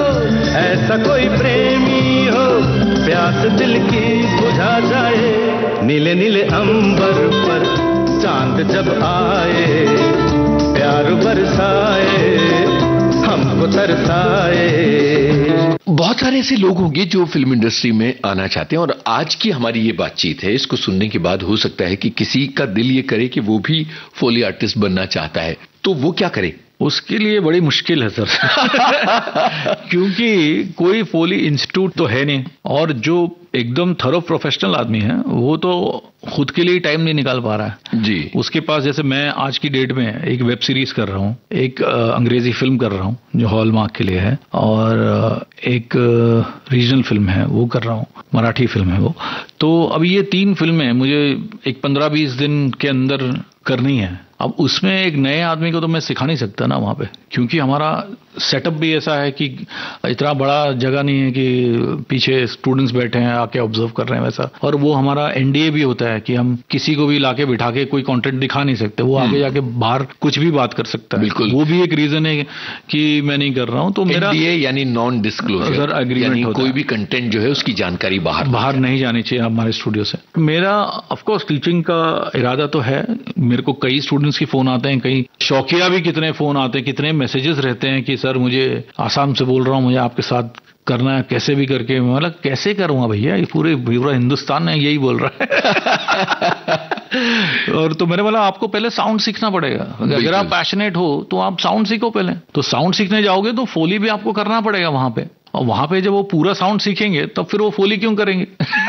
ऐसा कोई प्रेमी हो, प्यास दिल की बुझा जाए। नीले नीले अंबर पर चांद जब आए, प्यार बरसाए, हमको तरसाए। बहुत सारे ऐसे लोग होंगे जो फिल्म इंडस्ट्री में आना चाहते हैं, और आज की हमारी ये बातचीत है, इसको सुनने के बाद हो सकता है कि किसी का दिल ये करे कि वो भी फोली आर्टिस्ट बनना चाहता है, तो वो क्या करे? उसके लिए बड़ी मुश्किल है सर क्योंकि कोई फोली इंस्टीट्यूट तो है नहीं, और जो एकदम थरो प्रोफेशनल आदमी है वो तो खुद के लिए टाइम नहीं निकाल पा रहा है जी। उसके पास, जैसे मैं आज की डेट में एक वेब सीरीज कर रहा हूँ, एक अंग्रेजी फिल्म कर रहा हूँ जो हॉलमार्क के लिए है, और एक रीजनल फिल्म है वो कर रहा हूँ, मराठी फिल्म है वो। तो अब ये 3 फिल्में मुझे एक 15-20 दिन के अंदर करनी है। अब उसमें एक नए आदमी को तो मैं सिखा नहीं सकता ना वहाँ पे, क्योंकि हमारा सेटअप भी ऐसा है कि इतना बड़ा जगह नहीं है कि पीछे स्टूडेंट्स बैठे हैं आके ऑब्जर्व कर रहे हैं वैसा, और वो हमारा एनडीए भी होता है कि हम किसी को भी लाके बिठा के कोई कंटेंट दिखा नहीं सकते, वो आगे जाके बाहर कुछ भी बात कर सकता है। बिल्कुल, वो भी एक रीजन है कि मैं नहीं कर रहा हूँ। तो मेरा एनडीए यानी नॉन डिस्क्लोजर एग्रीमेंट, कोई भी कंटेंट जो है उसकी जानकारी बाहर नहीं जानी चाहिए हमारे स्टूडियो से। मेरा ऑफकोर्स टीचिंग का इरादा तो है, मेरे को कई स्टूडेंट्स के फोन आते हैं, कई शौकिया भी कितने फोन आते हैं, कितने मैसेजेस रहते हैं कि सर मुझे आसाम से बोल रहा हूँ, मुझे आपके साथ करना है, कैसे भी करके। मतलब कैसे करूँगा भैया, ये पूरा हिंदुस्तान में यही बोल रहा है और तो मैंने बोला आपको पहले साउंड सीखना पड़ेगा, अगर आप पैशनेट हो तो आप साउंड सीखो पहले। तो साउंड सीखने जाओगे तो फोली भी आपको करना पड़ेगा वहां पे, और वहां पे जब वो पूरा साउंड सीखेंगे तब फिर वो फोली क्यों करेंगे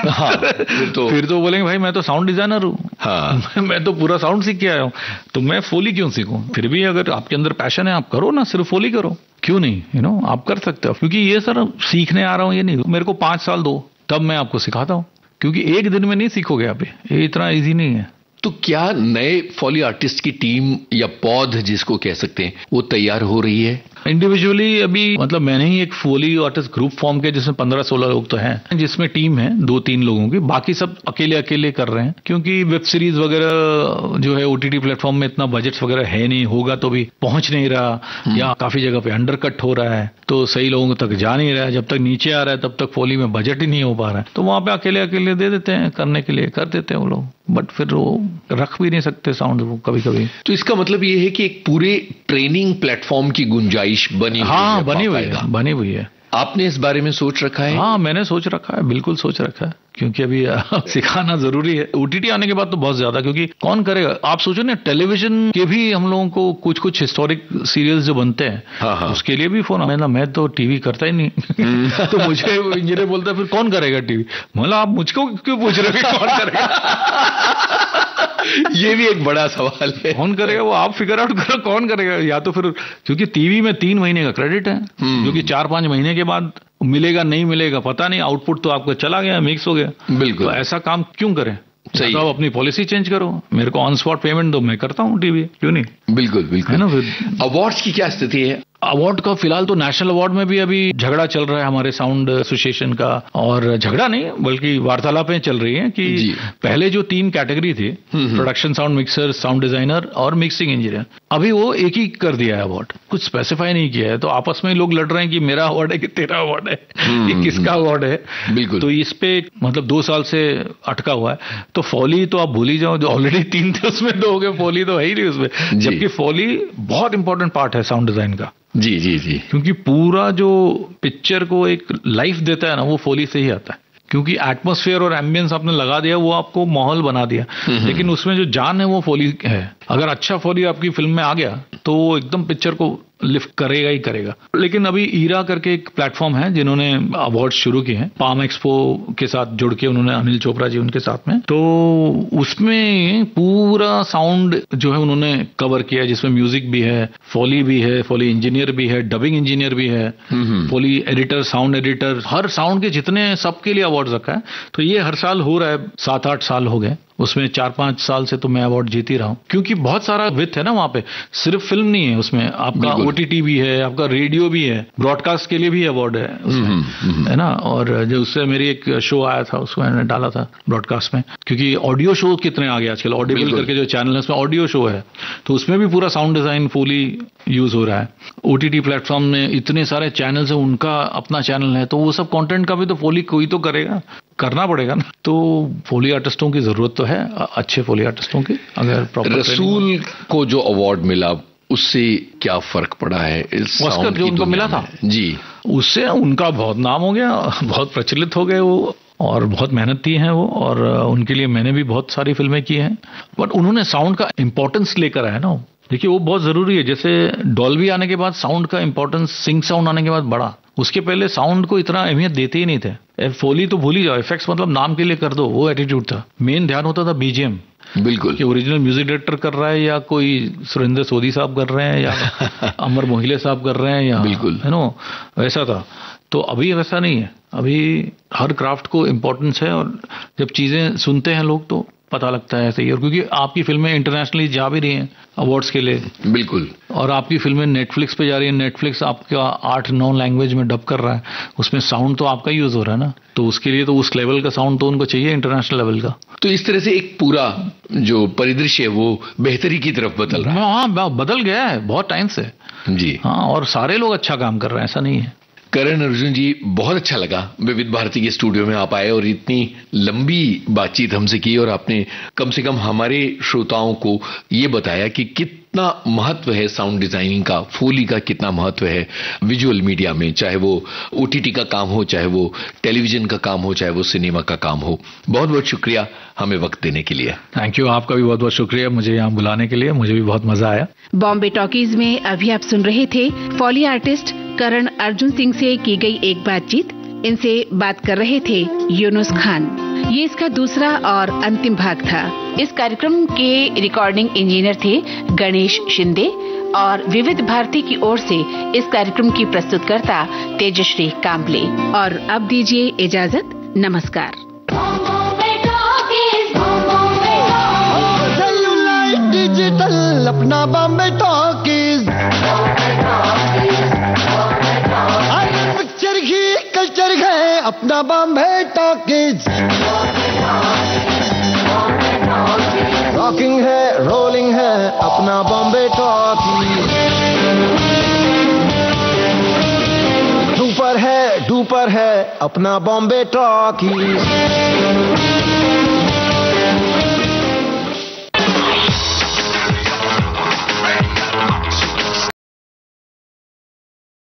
हाँ, फिर तो बोलेंगे भाई मैं तो साउंड डिजाइनर हूँ, हाँ। मैं तो पूरा साउंड सीख के आया हूँ, तो मैं फोली क्यों सीखूं? फिर भी अगर आपके अंदर पैशन है आप करो ना, सिर्फ फोली करो, क्यों नहीं, आप कर सकते हो। क्योंकि ये सर सीखने आ रहा हूँ ये नहीं, मेरे को 5 साल दो तब मैं आपको सिखाता हूँ, क्योंकि एक दिन में नहीं सीखोगे आप, ये इतना ईजी नहीं है। तो क्या नए फॉली आर्टिस्ट की टीम या पौध जिसको कह सकते हैं वो तैयार हो रही है? इंडिविजुअली अभी मतलब मैंने ही एक फोली आर्टिस्ट ग्रुप फॉर्म किया जिसमें 15-16 लोग तो हैं, जिसमें टीम है 2-3 लोगों की, बाकी सब अकेले कर रहे हैं, क्योंकि वेब सीरीज वगैरह जो है ओटीटी प्लेटफॉर्म में इतना बजट्स वगैरह है नहीं, होगा तो भी पहुंच नहीं रहा, या काफी जगह पे अंडर कट हो रहा है, तो सही लोगों तक जा नहीं रहा है। जब तक नीचे आ रहा है तब तक फोली में बजट ही नहीं हो पा रहा है, तो वहां पे अकेले दे देते हैं करने के लिए, कर देते हैं वो लोग, बट फिर वो रख भी नहीं सकते साउंड वो कभी कभी। तो इसका मतलब ये है कि एक पूरे ट्रेनिंग प्लेटफॉर्म की गुंजाइश बनी हुई है। आपने इस बारे में सोच रखा है? हाँ, मैंने सोच रखा है, बिल्कुल सोच रखा है, क्योंकि अभी सिखाना जरूरी है। ओटीटी आने के बाद तो बहुत ज्यादा, क्योंकि कौन करेगा। आप सोचो ना, टेलीविजन के भी हम लोगों को कुछ हिस्टोरिक सीरियल्स जो बनते हैं, हाँ। उसके लिए भी फोन आया, मैं तो टीवी करता ही नहीं तो मुझे इंजीनियर बोलता है फिर कौन करेगा टीवी? मतलब आप मुझको क्यों पूछ रहे हो कौन करेगा ये भी एक बड़ा सवाल है, कौन करेगा वो आप फिगर आउट करो, कौन करेगा। या तो फिर क्योंकि टीवी में 3 महीने का क्रेडिट है, क्योंकि 4-5 महीने के बाद मिलेगा नहीं मिलेगा पता नहीं, आउटपुट तो आपका चला गया, मिक्स हो गया। बिल्कुल, तो ऐसा काम क्यों करें? सही तो अपनी पॉलिसी चेंज करो, मेरे को ऑन स्पॉट पेमेंट दो, मैं करता हूँ टीवी, क्यों नहीं। बिल्कुल है ना। अवार्ड्स की क्या स्थिति है? अवार्ड का फिलहाल तो नेशनल अवार्ड में भी अभी झगड़ा चल रहा है हमारे साउंड एसोसिएशन का, और झगड़ा नहीं बल्कि वार्तालापें चल रही हैं कि पहले जो 3 कैटेगरी थी, production sound mixer, sound designer और मिक्सिंग इंजीनियर, अभी वो एक ही कर दिया है अवार्ड, कुछ स्पेसिफाई नहीं किया है। तो आपस में लोग लड़ रहे हैं कि मेरा अवार्ड है कि तेरा अवार्ड है, कि किसका अवार्ड है। बिल्कुल, तो इस पे मतलब 2 साल से अटका हुआ है। तो फॉली तो आप भूल ही जाओ, जो ऑलरेडी 3 थे उसमें 2 हो गए, फॉली तो है ही नहीं उसमें, जबकि फॉली बहुत इंपॉर्टेंट पार्ट है साउंड डिजाइन का। जी, क्योंकि पूरा जो पिक्चर को एक लाइफ देता है ना, वो फोली से ही आता है। क्योंकि एटमॉस्फेयर और एम्बियंस आपने लगा दिया, वो आपको माहौल बना दिया, लेकिन उसमें जो जान है वो फोली है। अगर अच्छा फोली आपकी फिल्म में आ गया तो वो एकदम पिक्चर को लिफ्ट करेगा ही करेगा। लेकिन अभी ईरा करके एक प्लेटफॉर्म है जिन्होंने अवार्ड शुरू किए हैं, पाम एक्सपो के साथ जुड़ के उन्होंने, अनिल चोपड़ा जी उनके साथ में, तो उसमें पूरा साउंड जो है उन्होंने कवर किया है, जिसमें म्यूजिक भी है, फोली भी है, फोली इंजीनियर भी है, डबिंग इंजीनियर भी है, फोली एडिटर, साउंड एडिटर, हर साउंड के जितने सबके लिए अवार्ड रखा है। तो ये हर साल हो रहा है, 7-8 साल हो गए, उसमें 4-5 साल से तो मैं अवार्ड जीत ही रहा हूं, क्योंकि बहुत सारा विथ है ना वहां पे, सिर्फ फिल्म नहीं है उसमें, आपका OTT भी है, आपका रेडियो भी है, ब्रॉडकास्ट के लिए भी अवार्ड है उसमें, है ना। और जो उससे मेरी एक शो आया था उसको मैंने डाला था ब्रॉडकास्ट में, क्योंकि ऑडियो शो कितने आ गए आजकल, ऑडिबल करके जो चैनल है उसमें ऑडियो शो है, तो उसमें भी पूरा साउंड डिजाइन फुली यूज हो रहा है। OTT प्लेटफॉर्म में इतने सारे चैनल्स हैं, उनका अपना चैनल है, तो वो सब कंटेंट का भी तो फोली कोई तो करेगा, करना पड़ेगा ना। तो फोली आर्टिस्टों की जरूरत तो है, अच्छे फोली आर्टिस्टों की। अगर प्रॉपर रसूल को जो अवार्ड मिला उससे क्या फर्क पड़ा है इस ऑस्कर जो उनको मिला था जी, उससे उनका बहुत नाम हो गया, बहुत प्रचलित हो गए वो, और बहुत मेहनत की है वो, और उनके लिए मैंने भी बहुत सारी फिल्में की हैं। बट उन्होंने साउंड का इंपॉर्टेंस लेकर आया ना, देखिए वो बहुत जरूरी है। जैसे डॉल्बी आने के बाद साउंड का इंपॉर्टेंस, सिंक साउंड आने के बाद बढ़ा, उसके पहले साउंड को इतना अहमियत देते ही नहीं थे। फोली तो भूल ही जाओ, इफेक्ट्स मतलब नाम के लिए कर दो, वो एटीट्यूड था। मेन ध्यान होता था बीजीएम, बिल्कुल, कि ओरिजिनल म्यूजिक डायरेक्टर कर रहा है या कोई सुरेंद्र सोधी साहब कर रहे हैं या अमर मोहिले साहब कर रहे हैं, या बिल्कुल है नो, वैसा था। तो अभी वैसा नहीं है, अभी हर क्राफ्ट को इम्पोर्टेंस है, और जब चीजें सुनते हैं लोग तो पता लगता है सही। और क्योंकि आपकी फिल्में इंटरनेशनली जा भी रही हैं अवार्ड्स के लिए, बिल्कुल, और आपकी फिल्में नेटफ्लिक्स पे जा रही है, नेटफ्लिक्स आपका 8-9 लैंग्वेज में डब कर रहा है, उसमें साउंड तो आपका यूज हो रहा है ना, तो उसके लिए तो उस लेवल का साउंड तो उनको चाहिए, इंटरनेशनल लेवल का। तो इस तरह से एक पूरा जो परिदृश्य है वो बेहतरी की तरफ बदल रहा है। हाँ, बदल गया है बहुत टाइम से जी। हाँ, और सारे लोग अच्छा काम कर रहे हैं, ऐसा नहीं है। करण अर्जुन जी, बहुत अच्छा लगा विविध भारती के स्टूडियो में आप आए और इतनी लंबी बातचीत हमसे की, और आपने कम से कम हमारे श्रोताओं को ये बताया कि कितना महत्व है साउंड डिजाइनिंग का, फोली का कितना महत्व है विजुअल मीडिया में, चाहे वो OTT का काम हो, चाहे वो टेलीविजन का काम हो, चाहे वो सिनेमा का काम हो। बहुत बहुत शुक्रिया हमें वक्त देने के लिए। थैंक यू, आपका भी बहुत बहुत शुक्रिया मुझे यहाँ बुलाने के लिए, मुझे भी बहुत मजा आया। बॉम्बे टॉकीज में अभी आप सुन रहे थे फॉली आर्टिस्ट करण अर्जुन सिंह से की गई एक बातचीत। इनसे बात कर रहे थे यूनुस खान। ये इसका दूसरा और अंतिम भाग था। इस कार्यक्रम के रिकॉर्डिंग इंजीनियर थे गणेश शिंदे, और विविध भारती की ओर से इस कार्यक्रम की प्रस्तुतकर्ता तेजश्री कांबले। और अब दीजिए इजाजत, नमस्कार। डिजिटल अपना बॉम्बे टॉकीज, पिक्चर ही कल्चर है अपना बॉम्बे टॉकीज। रॉकिंग है, रोलिंग है अपना बॉम्बे टॉकीज। सुपर है, डुपर है अपना बॉम्बे टॉकीज।